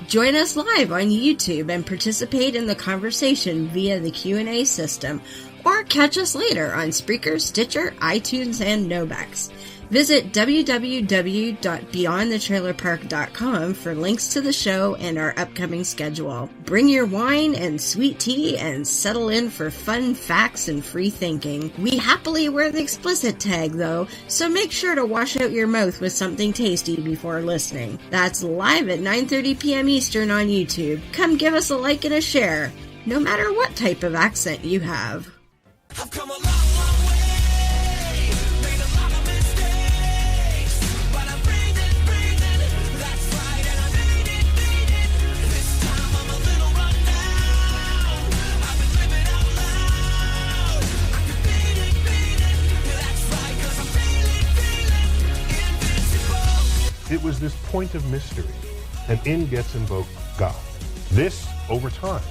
Join us live on YouTube and participate in the conversation via the Q&A system, or catch us later on Spreaker, Stitcher, iTunes, and Nobex. Visit www.beyondthetrailerpark.com for links to the show and our upcoming schedule. Bring your wine and sweet tea and settle in for fun facts and free thinking. We happily wear the explicit tag, though, so make sure to wash out your mouth with something tasty before listening. That's live at 9:30 p.m. Eastern on YouTube. Come give us a like and a share, no matter what type of accent you have. I've come a long, long way. Made a lot of mistakes, but I'm breathing. That's right, and I made it. This time I'm a little run down. I've been living out loud. I can beat it. That's right, 'cause I'm feeling invincible. It was this point of mystery, and in gets invoked God. This, over time,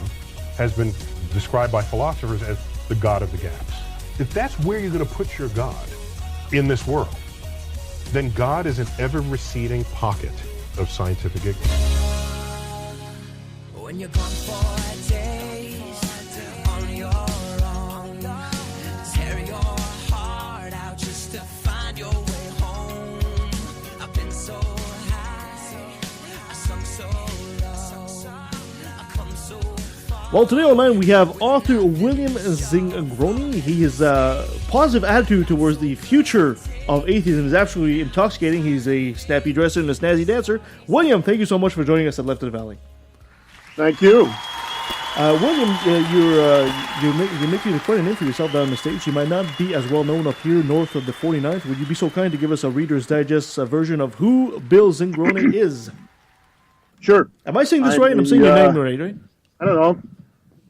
has been described by philosophers as the God of the gaps. If that's where you're going to put your God in this world, then God is an ever-receding pocket of scientific ignorance. When you're gone for days on your own, tear your heart out just to find your way home. I've been so high, I sunk so low, I come so far. Well, today online we have author William Zingrone. His positive attitude towards the future of atheism is absolutely intoxicating. He's a snappy dresser and a snazzy dancer. William, thank you so much for joining us at Left of the Valley. Thank you. William, you're making quite a name for yourself down in the States. You might not be as well known up here north of the 49th. Would you be so kind to give us a Reader's Digest version of who Bill Zingrone is? Sure. Am I saying this right? I'm saying your name right? I don't know.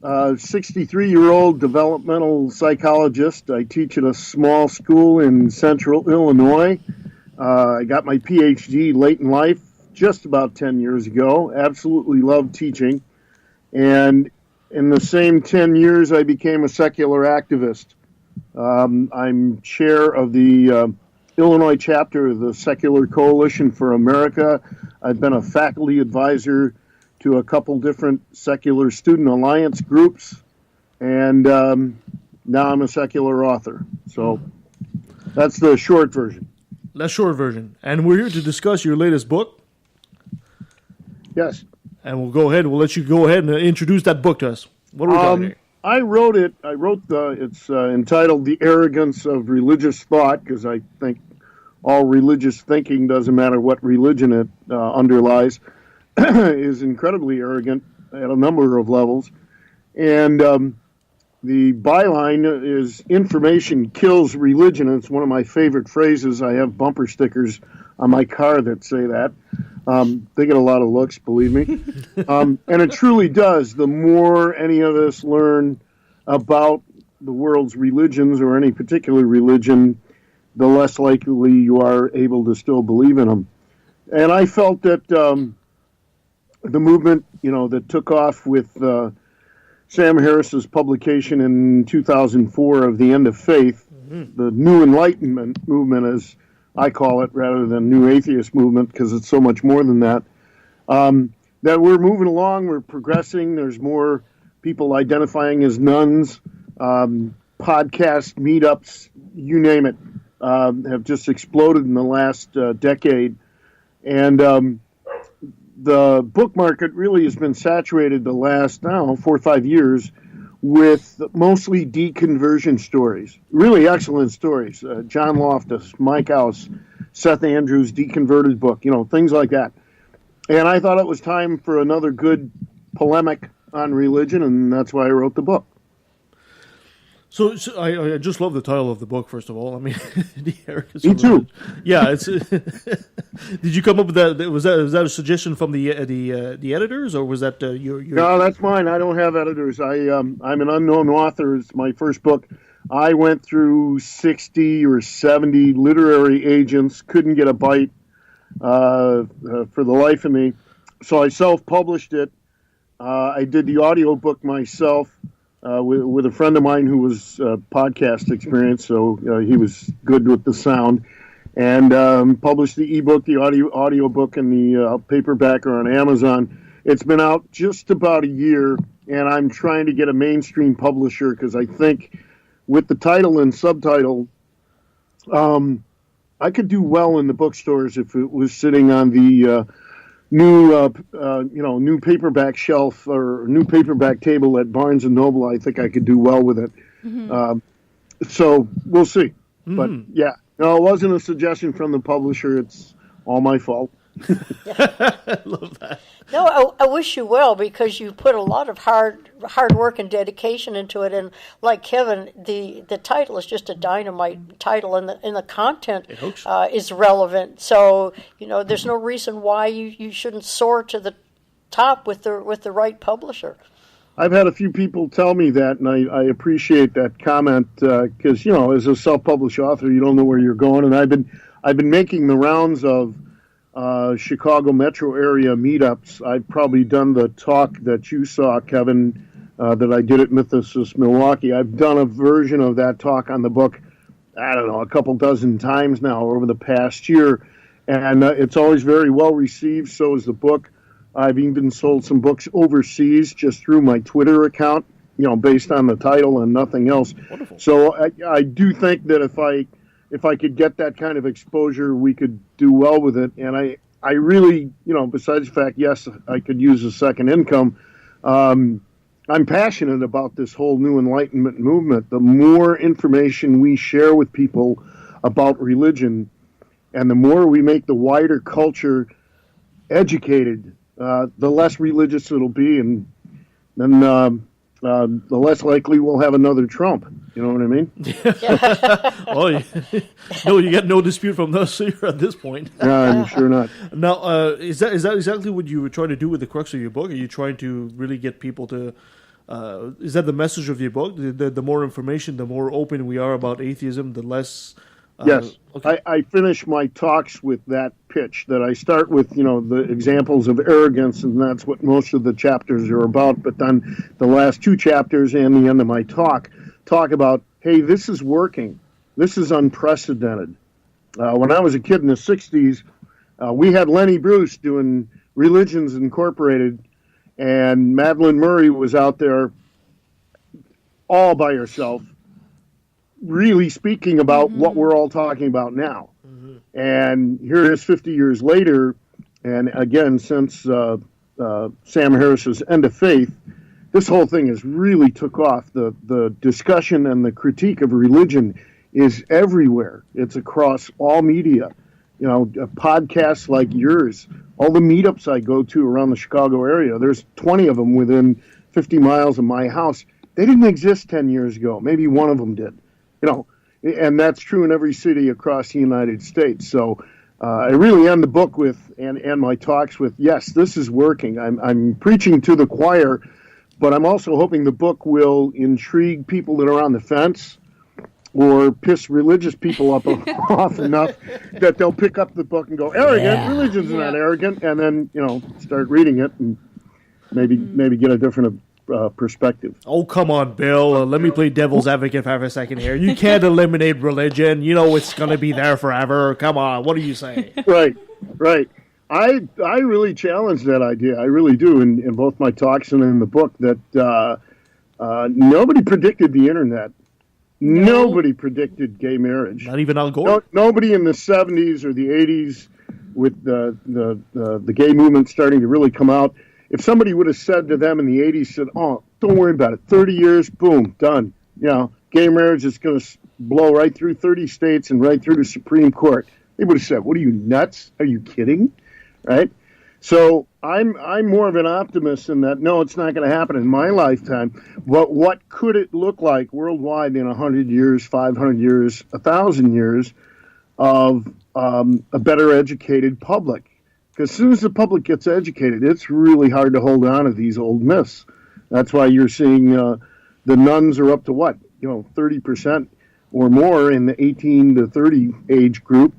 63-year-old developmental psychologist. I teach at a small school in central Illinois. I got my PhD late in life, just about 10 years ago. Absolutely love teaching. And in the same 10 years, I became a secular activist. I'm chair of the Illinois chapter of the Secular Coalition for America. I've been a faculty advisor to a couple different secular student alliance groups, and now I'm a secular author. So that's the short version. That's short version. And we're here to discuss your latest book. Yes. And we'll let you go ahead and introduce that book to us. What are we talking here? I wrote it. It's entitled "The Arrogance of Religious Thought," because I think all religious thinking, doesn't matter what religion it underlies, is incredibly arrogant at a number of levels. And the byline is "Information kills religion." It's one of my favorite phrases. I have bumper stickers on my car that say that. They get a lot of looks, believe me. And it truly does. The more any of us learn about the world's religions or any particular religion, the less likely you are able to still believe in them. And I felt that the movement, that took off with Sam Harris's publication in 2004 of The End of Faith, the New Enlightenment movement, as I call it, rather than New Atheist movement, because it's so much more than that, that we're moving along, we're progressing, there's more people identifying as nuns, podcasts, meetups, you name it, have just exploded in the last decade. And the book market really has been saturated the last, 4 or 5 years with mostly deconversion stories, really excellent stories. John Loftus, Mike House, Seth Andrews' deconverted book, things like that. And I thought it was time for another good polemic on religion, and that's why I wrote the book. So I just love the title of the book. First of all, I mean, the arrogance. Me too. Yeah, it's. Did you come up with that? Was that a suggestion from the editors, or was that your? No, that's mine. I don't have editors. I'm an unknown author. It's my first book. I went through 60 or 70 literary agents, couldn't get a bite for the life of me. So I self-published it. I did the audiobook myself with a friend of mine who was podcast experience, so he was good with the sound. And published the ebook, the audiobook, and the paperback are on Amazon. It's been out just about a year, and I'm trying to get a mainstream publisher because I think with the title and subtitle, I could do well in the bookstores if it was sitting on the new paperback shelf or new paperback table at Barnes and Noble. I think I could do well with it. Mm-hmm. So we'll see. Mm-hmm. But yeah, no, it wasn't a suggestion from the publisher. It's all my fault. I love that. No, I wish you well because you put a lot of hard work and dedication into it. And like Kevin, the title is just a dynamite title, and the content is relevant. So there's no reason why you shouldn't soar to the top with the right publisher. I've had a few people tell me that, and I appreciate that comment because as a self-published author, you don't know where you're going. And I've been making the rounds of Chicago metro area meetups. I've probably done the talk that you saw, Kevin, that I did at Mythos Milwaukee. I've done a version of that talk on the book, I don't know, a couple dozen times now over the past year, and it's always very well received. So is the book. I've even sold some books overseas just through my Twitter account, based on the title and nothing else. Wonderful. So I do think that if I could get that kind of exposure, we could do well with it. And I really, besides the fact, yes, I could use a second income, I'm passionate about this whole new Enlightenment movement. The more information we share with people about religion, and the more we make the wider culture educated, the less religious it'll be, and then the less likely we'll have another Trump. You know what I mean? Oh, no, you get no dispute from us here at this point. I'm sure not. Now, is that exactly what you were trying to do with the crux of your book? Are you trying to really get people to? Is that the message of your book? The more information, the more open we are about atheism, the less. Yes. Okay. I finish my talks with that pitch, that I start with, the examples of arrogance, and that's what most of the chapters are about. But then the last two chapters and the end of my talk about, hey, this is working. This is unprecedented. When I was a kid in the 60s, we had Lenny Bruce doing Religions Incorporated, and Madeline Murray was out there all by herself, really speaking about what we're all talking about now. Mm-hmm. And here it is 50 years later, and again, since Sam Harris's End of Faith, this whole thing has really took off. The discussion and the critique of religion is everywhere. It's across all media. Podcasts like yours, all the meetups I go to around the Chicago area, there's 20 of them within 50 miles of my house. They didn't exist 10 years ago. Maybe one of them did. And that's true in every city across the United States. So I really end the book with, and my talks with, yes, this is working. I'm preaching to the choir, but I'm also hoping the book will intrigue people that are on the fence or piss religious people off enough that they'll pick up the book and go, arrogant, religion's not arrogant, and then, start reading it and maybe get a different perspective. Oh, come on, Bill. Let me play devil's advocate for a second here. You can't eliminate religion. It's going to be there forever. Come on. What do you say? Right. I really challenge that idea. I really do in both my talks and in the book that nobody predicted the internet. No. Nobody predicted gay marriage. Not even Al Gore? Nobody in the 70s or the 80s with the gay movement starting to really come out. If somebody would have said to them in the 80s, said, oh, don't worry about it, 30 years, boom, done. Gay marriage is going to blow right through 30 states and right through the Supreme Court. They would have said, what are you, nuts? Are you kidding? Right? So I'm more of an optimist in that, no, it's not going to happen in my lifetime. But what could it look like worldwide in 100 years, 500 years, 1,000 years of a better educated public? Because as soon as the public gets educated, it's really hard to hold on to these old myths. That's why you're seeing the nuns are up to 30% or more in the 18 to 30 age group.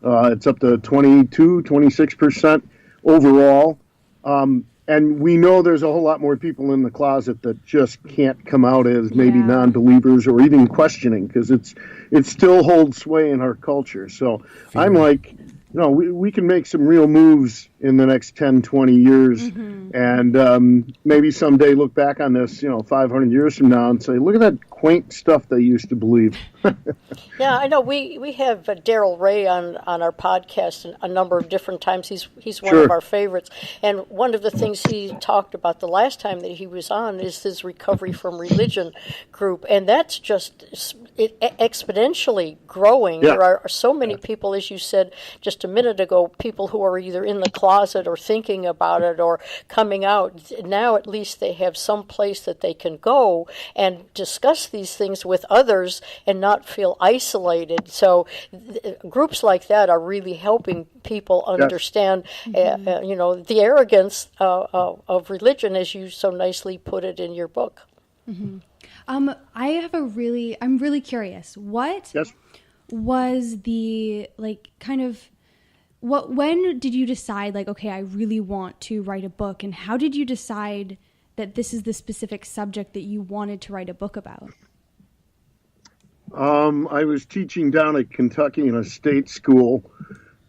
It's up to 22, 26% overall. And we know there's a whole lot more people in the closet that just can't come out as maybe non-believers or even questioning, because it still holds sway in our culture. So I'm like, we can make some real moves in the next 10, 20 years, and maybe someday look back on this, 500 years from now and say, look at that quaint stuff they used to believe. Yeah, I know. We have Daryl Ray on our podcast a number of different times. He's one of our favorites. And one of the things he talked about the last time that he was on is his recovery from religion group. And that's just exponentially growing. Yeah. There are so many people, as you said just a minute ago, people who are either in the closet or thinking about it or coming out. Now at least they have some place that they can go and discuss these things with others and not feel isolated. So groups like that are really helping people understand, the arrogance of religion, as you so nicely put it in your book. Mm-hmm. I'm really curious. What was the, when did you decide, okay, I really want to write a book, and how did you decide that this is the specific subject that you wanted to write a book about? I was teaching down at Kentucky in a state school,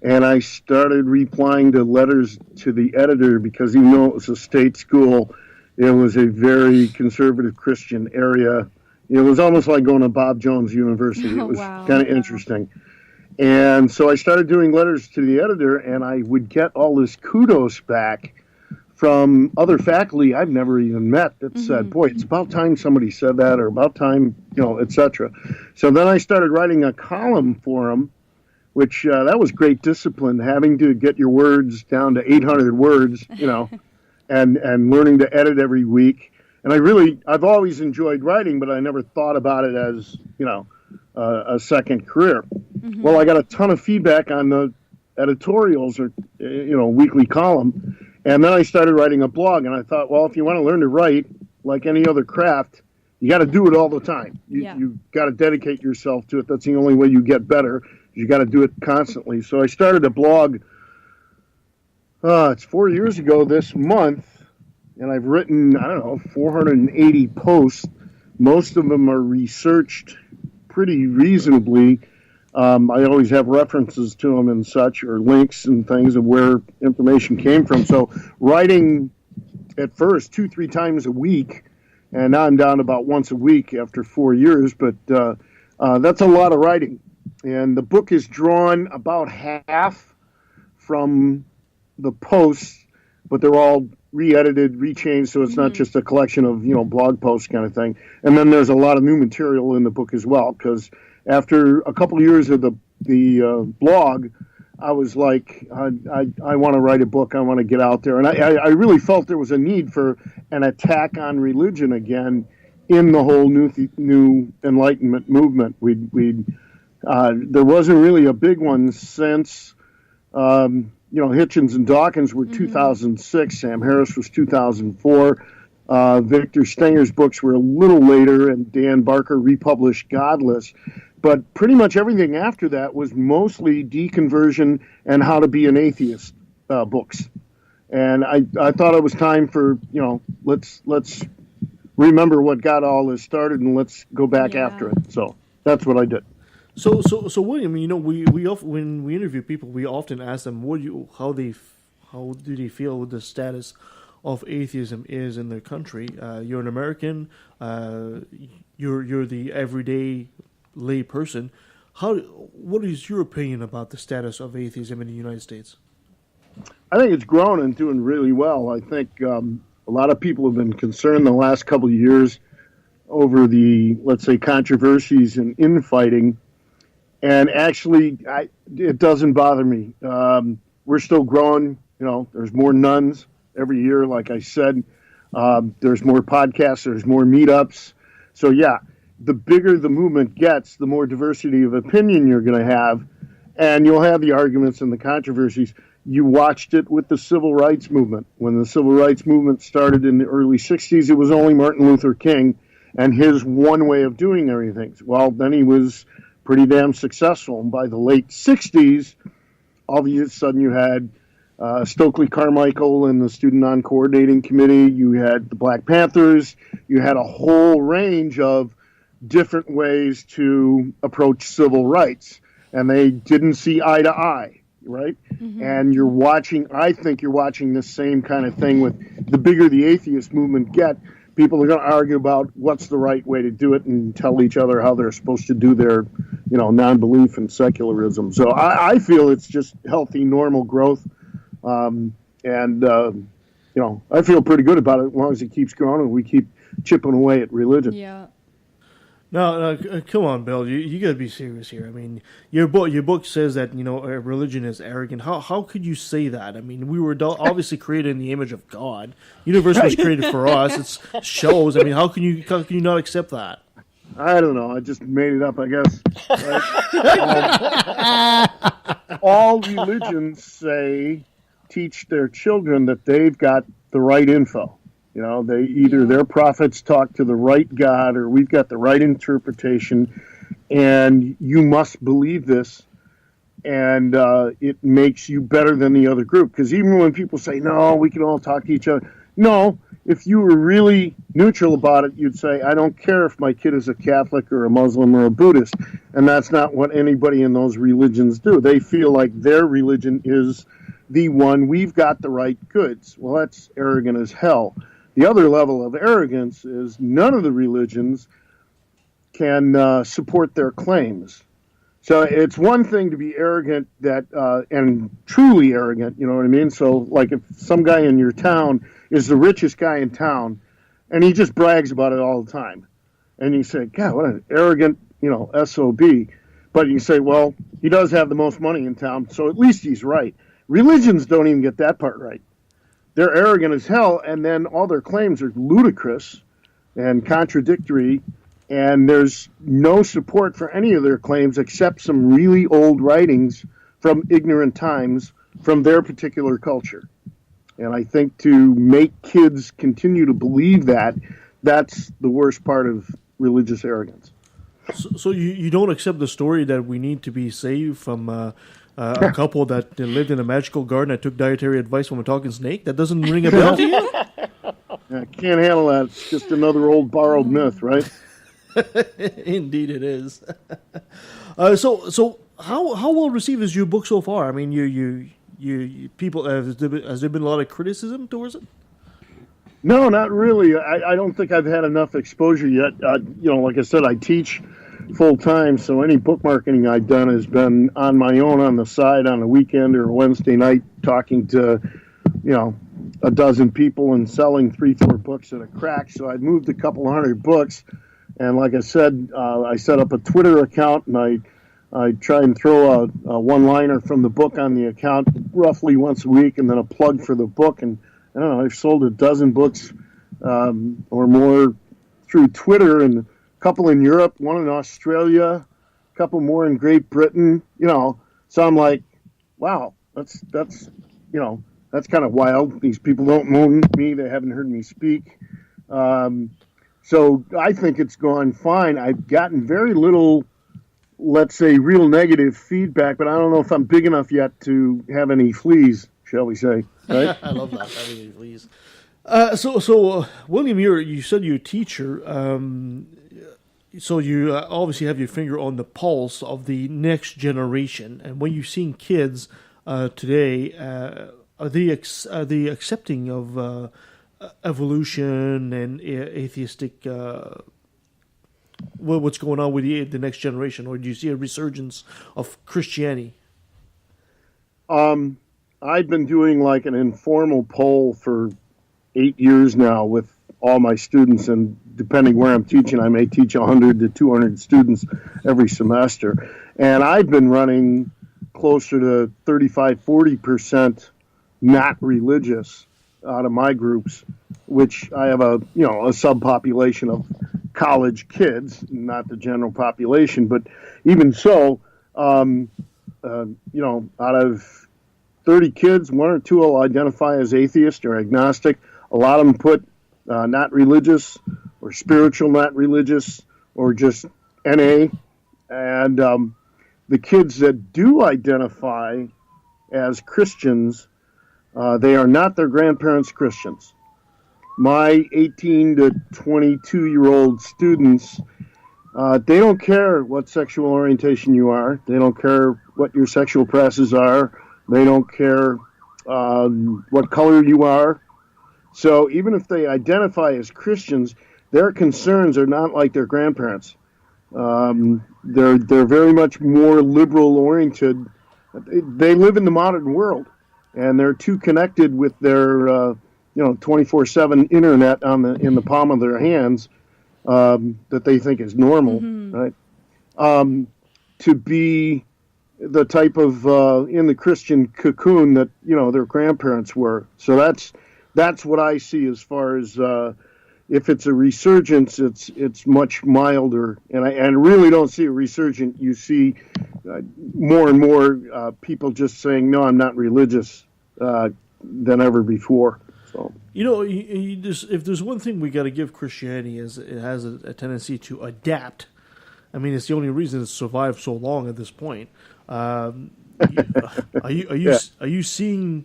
and I started replying to letters to the editor because even though it was a state school, it was a very conservative Christian area. It was almost like going to Bob Jones University. It was kind of interesting. And so I started doing letters to the editor, and I would get all this kudos back from other faculty I've never even met that said, boy, it's about time somebody said that, or about time, etc. So then I started writing a column for them, which that was great discipline, having to get your words down to 800 words, and learning to edit every week. And I've always enjoyed writing, but I never thought about it as, a second career. Mm-hmm. Well, I got a ton of feedback on the editorials or, weekly column. And then I started writing a blog, and I thought, well, if you want to learn to write like any other craft, you got to do it all the time. You got to dedicate yourself to it. That's the only way you get better. You got to do it constantly. So I started a blog. It's 4 years ago this month, and I've written, 480 posts. Most of them are researched pretty reasonably. I always have references to them and such, or links and things of where information came from. So writing at first 2-3 times a week, and now I'm down about once a week after 4 years, but that's a lot of writing. And the book is drawn about half from the posts, but they're all re-edited, rechanged, so it's not just a collection of, blog posts kind of thing. And then there's a lot of new material in the book as well, because after a couple of years of the blog, I was like, I want to write a book. I want to get out there. And I really felt there was a need for an attack on religion again in the whole new Enlightenment movement. There wasn't really a big one since, Hitchens and Dawkins were 2006. Sam Harris was 2004. Victor Stenger's books were a little later, and Dan Barker republished Godless. But pretty much everything after that was mostly deconversion and how to be an atheist books. And I thought it was time for, let's remember what got all this started and let's go back after it. So that's what I did. So William, we often, when we interview people, we often ask them how do they feel the status of atheism is in their country. You're an American. You're the everyday lay person. What is your opinion about the status of atheism in the United States? I think it's grown and doing really well. I think a lot of people have been concerned the last couple of years over the, let's say, controversies and infighting. And actually, it doesn't bother me. We're still growing There's more nuns every year, like I said. There's more podcasts. There's more meetups. So, yeah, the bigger the movement gets, the more diversity of opinion you're going to have. And you'll have the arguments and the controversies. You watched it with the civil rights movement. When the civil rights movement started in the early 60s, it was only Martin Luther King and his one way of doing everything. Well, then he was pretty damn successful. And by the late 60s, all of a sudden you had Stokely Carmichael and the Student Non-Coordinating Committee. You had the Black Panthers. You had a whole range of different ways to approach civil rights. And they didn't see eye to eye, right? Mm-hmm. And I think you're watching the same kind of thing with the bigger the atheist movement get. People are going to argue about what's the right way to do it and tell each other how they're supposed to do their, non-belief and secularism. So I feel it's just healthy, normal growth. I feel pretty good about it as long as it keeps growing and we keep chipping away at religion. Yeah. No, come on, Bill. You got to be serious here. I mean, your book says that religion is arrogant. How could you say that? I mean, we were obviously created in the image of God. Universe was created for us. It shows. I mean, how can you not accept that? I don't know. I just made it up, I guess. Right? All religions teach their children that they've got the right info. Their prophets talk to the right God, or we've got the right interpretation, and you must believe this, and it makes you better than the other group. Because even when people say, no, we can all talk to each other, no, if you were really neutral about it, you'd say, I don't care if my kid is a Catholic or a Muslim or a Buddhist, and that's not what anybody in those religions do. They feel like their religion is the one, we've got the right goods. Well, that's arrogant as hell. The other level of arrogance is none of the religions can support their claims. So it's one thing to be arrogant and truly arrogant, you know what I mean? So like if some guy in your town is the richest guy in town and he just brags about it all the time. And you say, God, what an arrogant, SOB. But you say, well, he does have the most money in town, so at least he's right. Religions don't even get that part right. They're arrogant as hell, and then all their claims are ludicrous and contradictory, and there's no support for any of their claims except some really old writings from ignorant times from their particular culture. And I think to make kids continue to believe that's the worst part of religious arrogance. So you don't accept the story that we need to be saved from a couple that lived in a magical garden that took dietary advice from a talking snake? That doesn't ring a bell to you? I can't handle that. It's just another old borrowed myth, right? Indeed it is. So how well received is your book so far? I mean, you people, has there been a lot of criticism towards it? No, not really. I don't think I've had enough exposure yet. Like I said, I teach full time, so any book marketing I've done has been on my own on the side on a weekend or a Wednesday night, talking to, a dozen people and selling 3-4 books at a crack. So I've moved a couple hundred books, and like I said, I set up a Twitter account, and I try and throw a one-liner from the book on the account roughly once a week, and then a plug for the book. And I don't know, I've sold a dozen books or more through Twitter, and a couple in Europe, one in Australia, a couple more in Great Britain. So I'm like, wow, that's kind of wild. These people don't know me; they haven't heard me speak. So I think it's gone fine. I've gotten very little, let's say, real negative feedback, but I don't know if I'm big enough yet to have any fleas, shall we say? Right? I love that. Having any fleas. So William, you said you're a teacher. So you obviously have your finger on the pulse of the next generation. And when you're seeing kids today, are they accepting of evolution and atheistic? What's going on with the next generation, or do you see a resurgence of Christianity? I've been doing like an informal poll for 8 years now with all my students, and depending where I'm teaching, I may teach 100 to 200 students every semester. And I've been running closer to 35-40% not religious out of my groups, which I have a subpopulation of college kids, not the general population, but even so, out of 30 kids, 1 or 2 will identify as atheist or agnostic. A lot of them put not religious or spiritual not religious or just NA. And the kids that do identify as Christians, they are not their grandparents' Christians. My 18 to 22-year-old students, they don't care what sexual orientation you are. They don't care what your sexual preferences are. They don't care what color you are. So even if they identify as Christians, their concerns are not like their grandparents. They're very much more liberal oriented. They live in the modern world, and they're too connected with their 24/7 internet in the palm of their hands that they think is normal, right? To be the type of in the Christian cocoon that their grandparents were. So that's what I see as far as if it's a resurgence, it's much milder, and I really don't see a resurgence. You see more and more people just saying, "No, I'm not religious," than ever before. So if there's one thing we got to give Christianity is it has a tendency to adapt. I mean, it's the only reason it's survived so long at this point. Are you seeing?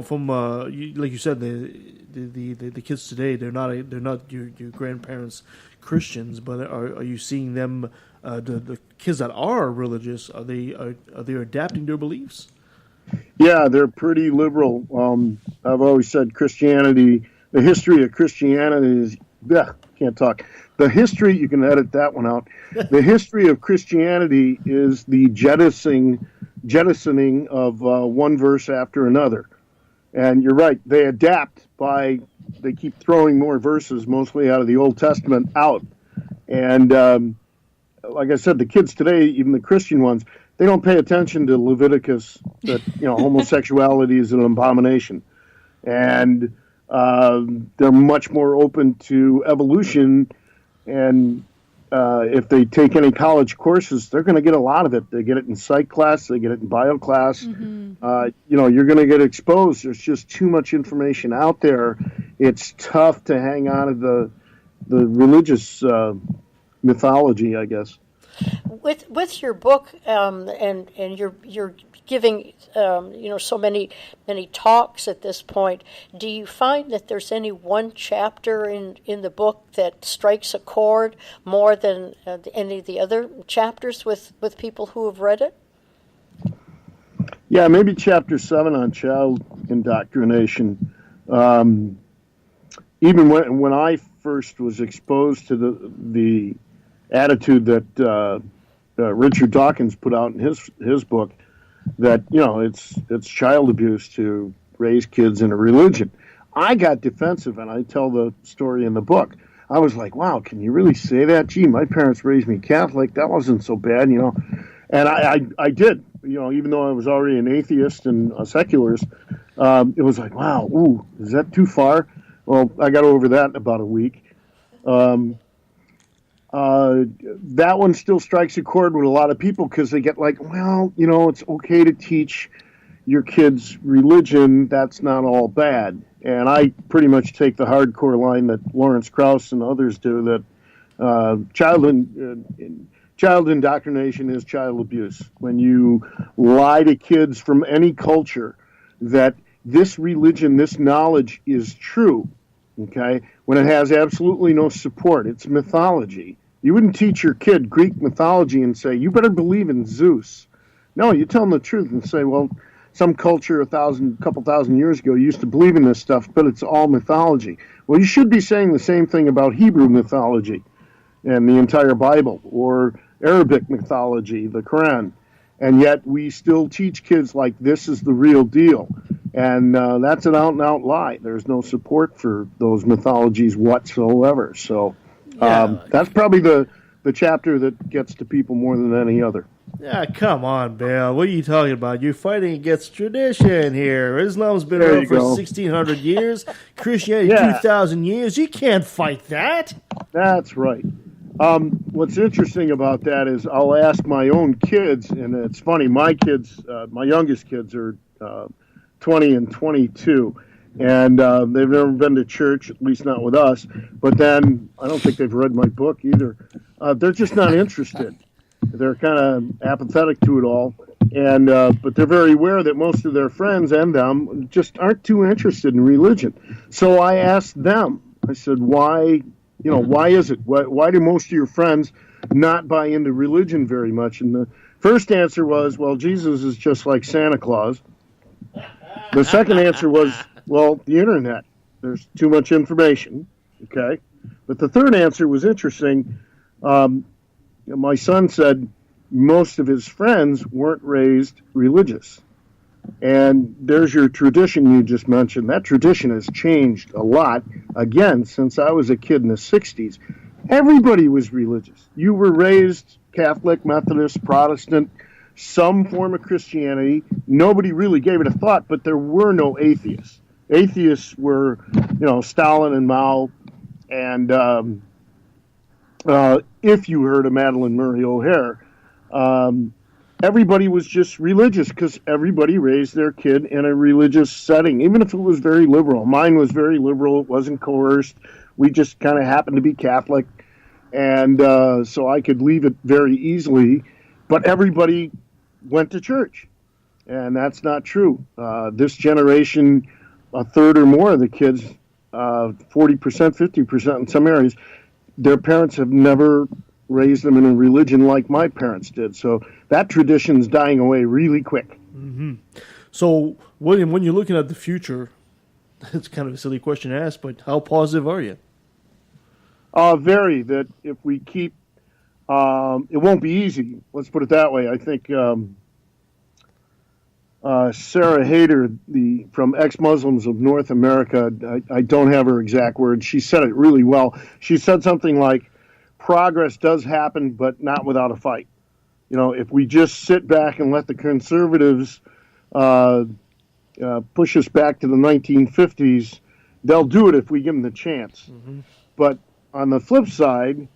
From like you said, the kids today, they're not your grandparents' Christians, but are you seeing them, the kids that are religious, are they adapting their beliefs? Yeah, they're pretty liberal. I've always said Christianity, the history of Christianity is, can't talk. The history, you can edit that one out. The history of Christianity is the jettisoning of one verse after another. And you're right, they adapt they keep throwing more verses, mostly out of the Old Testament, out. And like I said, the kids today, even the Christian ones, they don't pay attention to Leviticus, that homosexuality is an abomination. And they're much more open to evolution, and if they take any college courses, they're going to get a lot of it. They get it in psych class, they get it in bio class. You're going to get exposed. There's just too much information out there. It's tough to hang on to the religious mythology, I guess. With your book, and you're giving so many talks at this point, do you find that there's any one chapter in the book that strikes a chord more than any of the other chapters with people who have read it? Yeah, maybe chapter 7 on child indoctrination. Even when I first was exposed to the attitude that Richard Dawkins put out in his book, that it's child abuse to raise kids in a religion, I got defensive, and I tell the story in the book. I was like, wow, can you really say that? Gee, my parents raised me Catholic. That wasn't so bad, And I did, even though I was already an atheist and a secularist. It was like, wow, ooh, is that too far? Well, I got over that in about a week. That one still strikes a chord with a lot of people because they get like, well, it's okay to teach your kids religion. That's not all bad. And I pretty much take the hardcore line that Lawrence Krauss and others do, that child indoctrination is child abuse. When you lie to kids from any culture that this religion, this knowledge is true, okay, when it has absolutely no support, it's mythology. You wouldn't teach your kid Greek mythology and say, you better believe in Zeus. No, you tell them the truth and say, well, some culture a couple thousand years ago used to believe in this stuff, but it's all mythology. Well, you should be saying the same thing about Hebrew mythology and the entire Bible, or Arabic mythology, the Quran. And yet we still teach kids like this is the real deal. And that's an out-and-out lie. There's no support for those mythologies whatsoever. So that's probably the chapter that gets to people more than any other. Yeah, come on, Bill. What are you talking about? You're fighting against tradition here. Islam's been There around you for go. 1,600 years. Christianity, Yeah. 2,000 years. You can't fight that. That's right. What's interesting about that is I'll ask my own kids, and it's funny, my kids, my youngest kids are 20 and 22, and they've never been to church, at least not with us, but then I don't think they've read my book either. They're just not interested. They're kind of apathetic to it all, and but they're very aware that most of their friends and them just aren't too interested in religion. So I asked them, I said, why is it? Why do most of your friends not buy into religion very much? And the first answer was, well, Jesus is just like Santa Claus. The second answer was, well, the internet. There's too much information, okay? But the third answer was interesting. My son said most of his friends weren't raised religious. And there's your tradition you just mentioned. That tradition has changed a lot, again, since I was a kid in the 60s. Everybody was religious. You were raised Catholic, Methodist, Protestant, some form of Christianity. Nobody really gave it a thought, but there were no atheists. Atheists were, Stalin and Mao, and if you heard of Madeleine Murray O'Hare, everybody was just religious because everybody raised their kid in a religious setting, even if it was very liberal. Mine was very liberal. It wasn't coerced. We just kind of happened to be Catholic, and so I could leave it very easily. But everybody went to church, and that's not true. This generation, a third or more of the kids, 40%, 50% in some areas, their parents have never raised them in a religion like my parents did. So that tradition's dying away really quick. Mm-hmm. So, William, when you're looking at the future, it's kind of a silly question to ask, but how positive are you? Very. That if we keep, it won't be easy. Let's put it that way. I think Sarah Hayter, from Ex-Muslims of North America, I don't have her exact words. She said it really well. She said something like, progress does happen, but not without a fight. If we just sit back and let the conservatives push us back to the 1950s, they'll do it if we give them the chance. Mm-hmm. But on the flip side,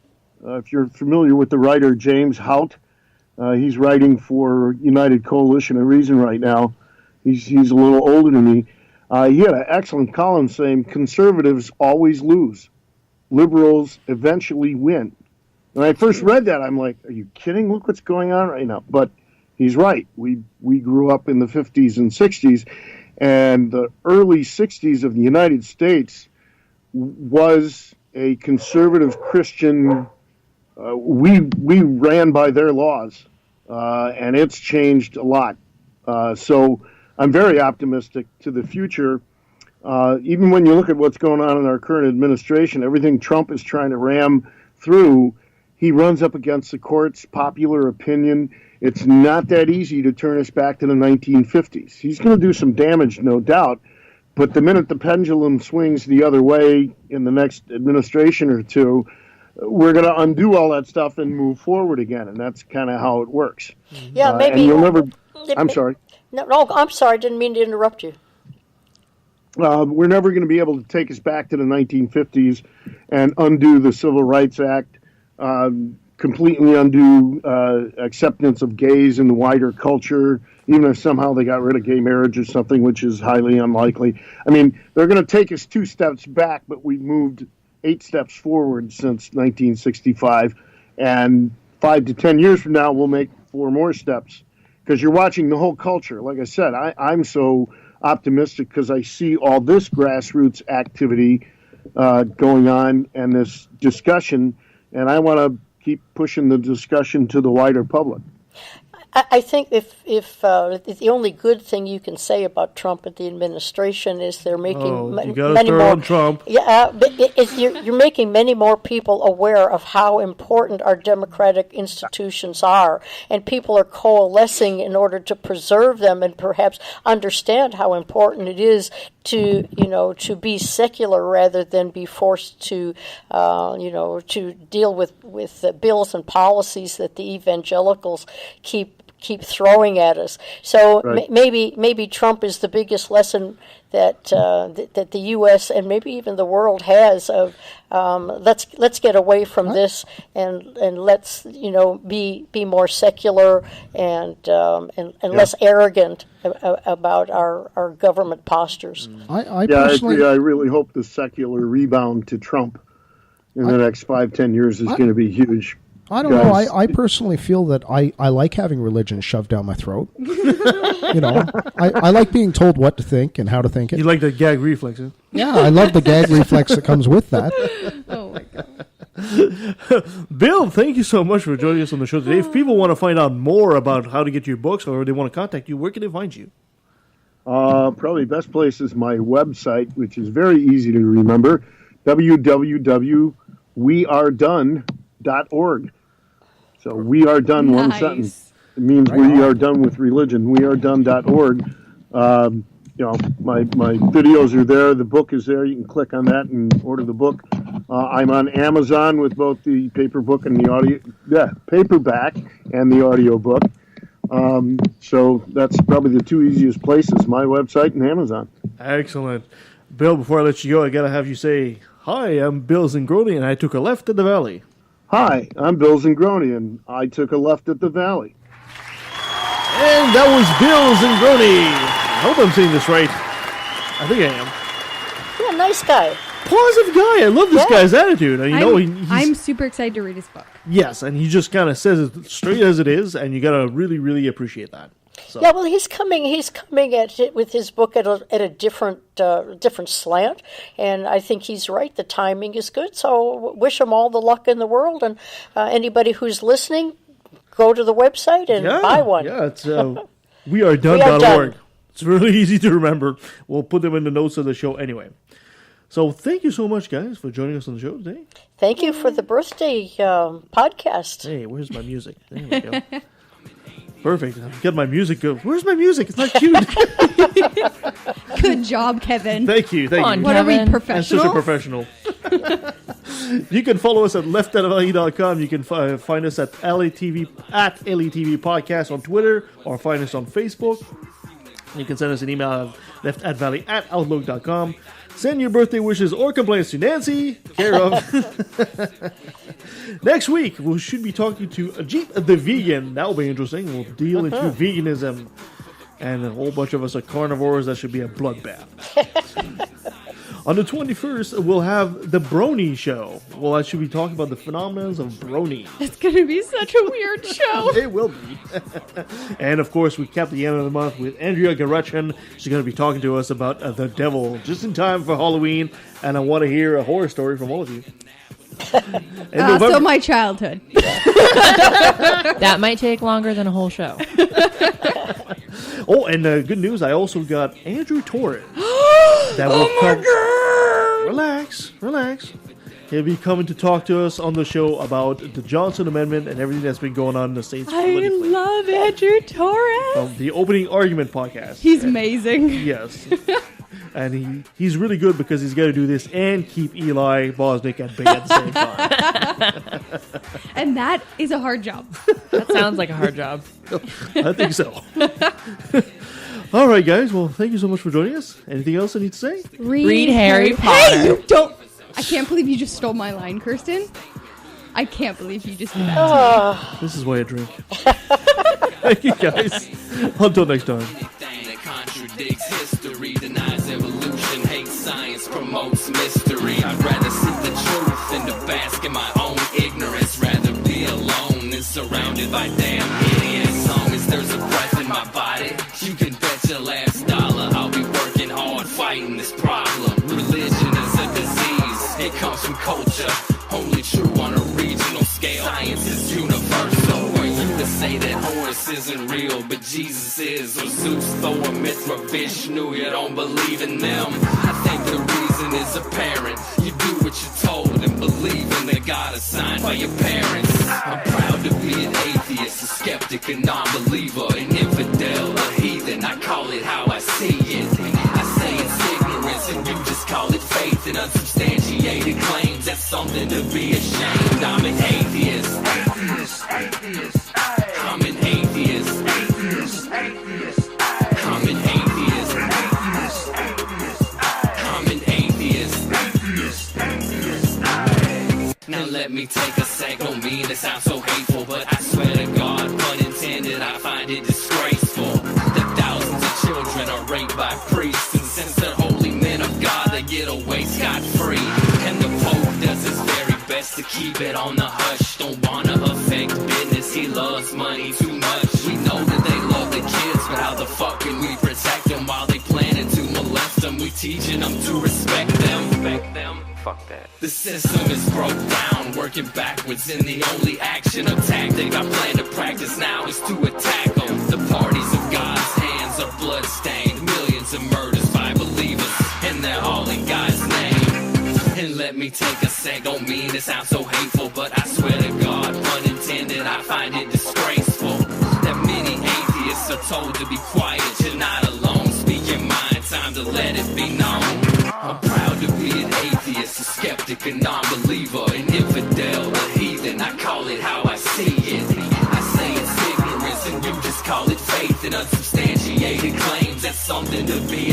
if you're familiar with the writer James Hout, he's writing for United Coalition of Reason right now. He's a little older than me. He had an excellent column saying conservatives always lose. Liberals eventually win. When I first read that, I'm like, are you kidding? Look what's going on right now. But he's right. We grew up in the 50s and 60s, and the early 60s of the United States was a conservative Christian. We ran by their laws, and it's changed a lot. So I'm very optimistic to the future. Even when you look at what's going on in our current administration, everything Trump is trying to ram through, he runs up against the courts, popular opinion. It's not that easy to turn us back to the 1950s. He's going to do some damage, no doubt, but the minute the pendulum swings the other way in the next administration or two, we're going to undo all that stuff and move forward again, and that's kind of how it works. Yeah, maybe. And you'll never. I'm sorry. No, I'm sorry. I didn't mean to interrupt you. We're never going to be able to take us back to the 1950s and undo the Civil Rights Act, completely undo acceptance of gays in the wider culture, even if somehow they got rid of gay marriage or something, which is highly unlikely. I mean, they're going to take us 2 steps back, but we've moved 8 steps forward since 1965, and 5 to 10 years from now, we'll make 4 more steps, because you're watching the whole culture. Like I said, I'm so optimistic because I see all this grassroots activity going on and this discussion, and I want to keep pushing the discussion to the wider public. I think if the only good thing you can say about Trump and the administration is they're making you gotta many start more. on Trump. Yeah, you're making many more people aware of how important our democratic institutions are, and people are coalescing in order to preserve them and perhaps understand how important it is to be secular rather than be forced to to deal with bills and policies that the evangelicals keep throwing at us. So Right. maybe Trump is the biggest lesson that that the U.S. and maybe even the world has of let's get away from this and let's be more secular and less arrogant about our government postures. I Yeah, I personally, agree. I really hope the secular rebound to Trump in the next 5-10 years is going to be huge. I don't know. Guys. I personally feel that I like having religion shoved down my throat. I like being told what to think and how to think it. You like the gag reflex, huh? Yeah, I love the gag reflex that comes with that. Oh my god. Bill, thank you so much for joining us on the show today. If people want to find out more about how to get your books or they want to contact you, where can they find you? Probably the best place is my website, which is very easy to remember, www.wearedone.org. So we are done, one Nice. sentence. It means we are done with religion. Wearedone.org. My videos are there. The book is there. You can click on that and order the book. I'm on Amazon with both the paperback and the paperback and the audio book. So that's probably the two easiest places, my website and Amazon. Excellent. Bill, before I let you go, I got to have you say, hi, I'm Bill Zingrone, and I took a left at the valley. Hi, I'm Bill Zingrone, and I took a left at the valley. And that was Bill Zingrone. I hope I'm saying this right. I think I am. Yeah, nice guy. Positive guy. I love this guy's attitude. And I'm super excited to read his book. Yes, and he just kind of says it straight as it is, and you got to really, really appreciate that. So. Yeah, well, he's coming at it with his book at a different slant, and I think he's right. The timing is good, so wish him all the luck in the world. And anybody who's listening, go to the website and buy one. Yeah, it's wearedone.org. It's really easy to remember. We'll put them in the notes of the show anyway. So thank you so much, guys, for joining us on the show today. Thank you for the birthday podcast. Hey, where's my music? There we go. Perfect. Get my music. Where's my music? It's not cute. Good job, Kevin. Thank you. What are we, professionals? I'm such a professional. You can follow us at leftatavalley.com. You can find us at LATV Podcast on Twitter, or find us on Facebook. You can send us an email at leftatvalley@outlook.com. Send your birthday wishes or complaints to Nancy, care of. Next week, we should be talking to Ajit the Vegan. That'll be interesting. We'll deal into veganism. And a whole bunch of us are carnivores. That should be a bloodbath. On the 21st, we'll have the Brony Show. Well, I should be talking about the phenomena of brony. It's going to be such a weird show. It will be. And, of course, we kept the end of the month with Andrea Garetchen. She's going to be talking to us about the devil just in time for Halloween. And I want to hear a horror story from all of you. So my childhood. That might take longer than a whole show. Oh, and good news, I also got Andrew Torres. That will Relax. He'll be coming to talk to us on the show about the Johnson Amendment and everything that's been going on in the States politically. I love Andrew Torres. The Opening Argument podcast. He's amazing. Yes. And he's really good because he's got to do this and keep Eli Bosnick at bay at the same time. And that is a hard job. That sounds like a hard job. I think so. All right, guys. Well, thank you so much for joining us. Anything else I need to say? Read Harry Potter. Hey, you don't. I can't believe you just stole my line, Kirsten. I can't believe you just did that. This is why I drink. Thank you, guys. Until next time. Contradicts history, denies evolution, hates science, promotes mystery. I'd rather see the truth than to bask in my own ignorance. Rather be alone than surrounded by damn idiots. As long as there's a breath in my body, you can bet your last dollar I'll be working hard fighting this problem. Religion is a disease, it comes from culture, only true on a regional scale. Science is universal. For you to say that horror Horus isn't real, but Jesus is. Or Zeus, Thor, Mithra, Vishnu, you don't believe in them. I think the reason is apparent. You do what you're told and believe in the God assigned by your parents. I'm proud to be an atheist, a skeptic, a non-believer, an infidel, a heathen. I call it how I see it. I say it's ignorance and you just call it faith and unsubstantiated claims. That's something to be ashamed. I'm an atheist. I'm an atheist. I'm an atheist. I'm an atheist. Now let me take a sec. Don't mean to sound so hateful, but I swear to God, pun intended, I find it disgraceful that thousands of children are raped by priests, and since they're holy men of God, they get away scot-free. And the Pope does his very best to keep it on the hush. Don't wanna affect business, he loves money too much. We know that they love the kids, but how the fuck can we protect them while they planning to molest them? We teaching them to respect them. Fuck that. The system is broke down, working backwards, and the only action or tactic I plan to practice now is to attack them. The parties of God's hands are bloodstained, millions of murders by believers, and they're all in God's name. And let me take a sec, don't mean to sound so hateful, but I swear to God, pun intended, I find it disgraceful that many atheists are told to be quiet. You're not alone, speak your mind, time to let it be known. I'm proud to be an atheist, a skeptic, a non-believer, an infidel, a heathen. I call it how I see it. I say it's ignorance and you just call it faith and unsubstantiated claims. That's something to be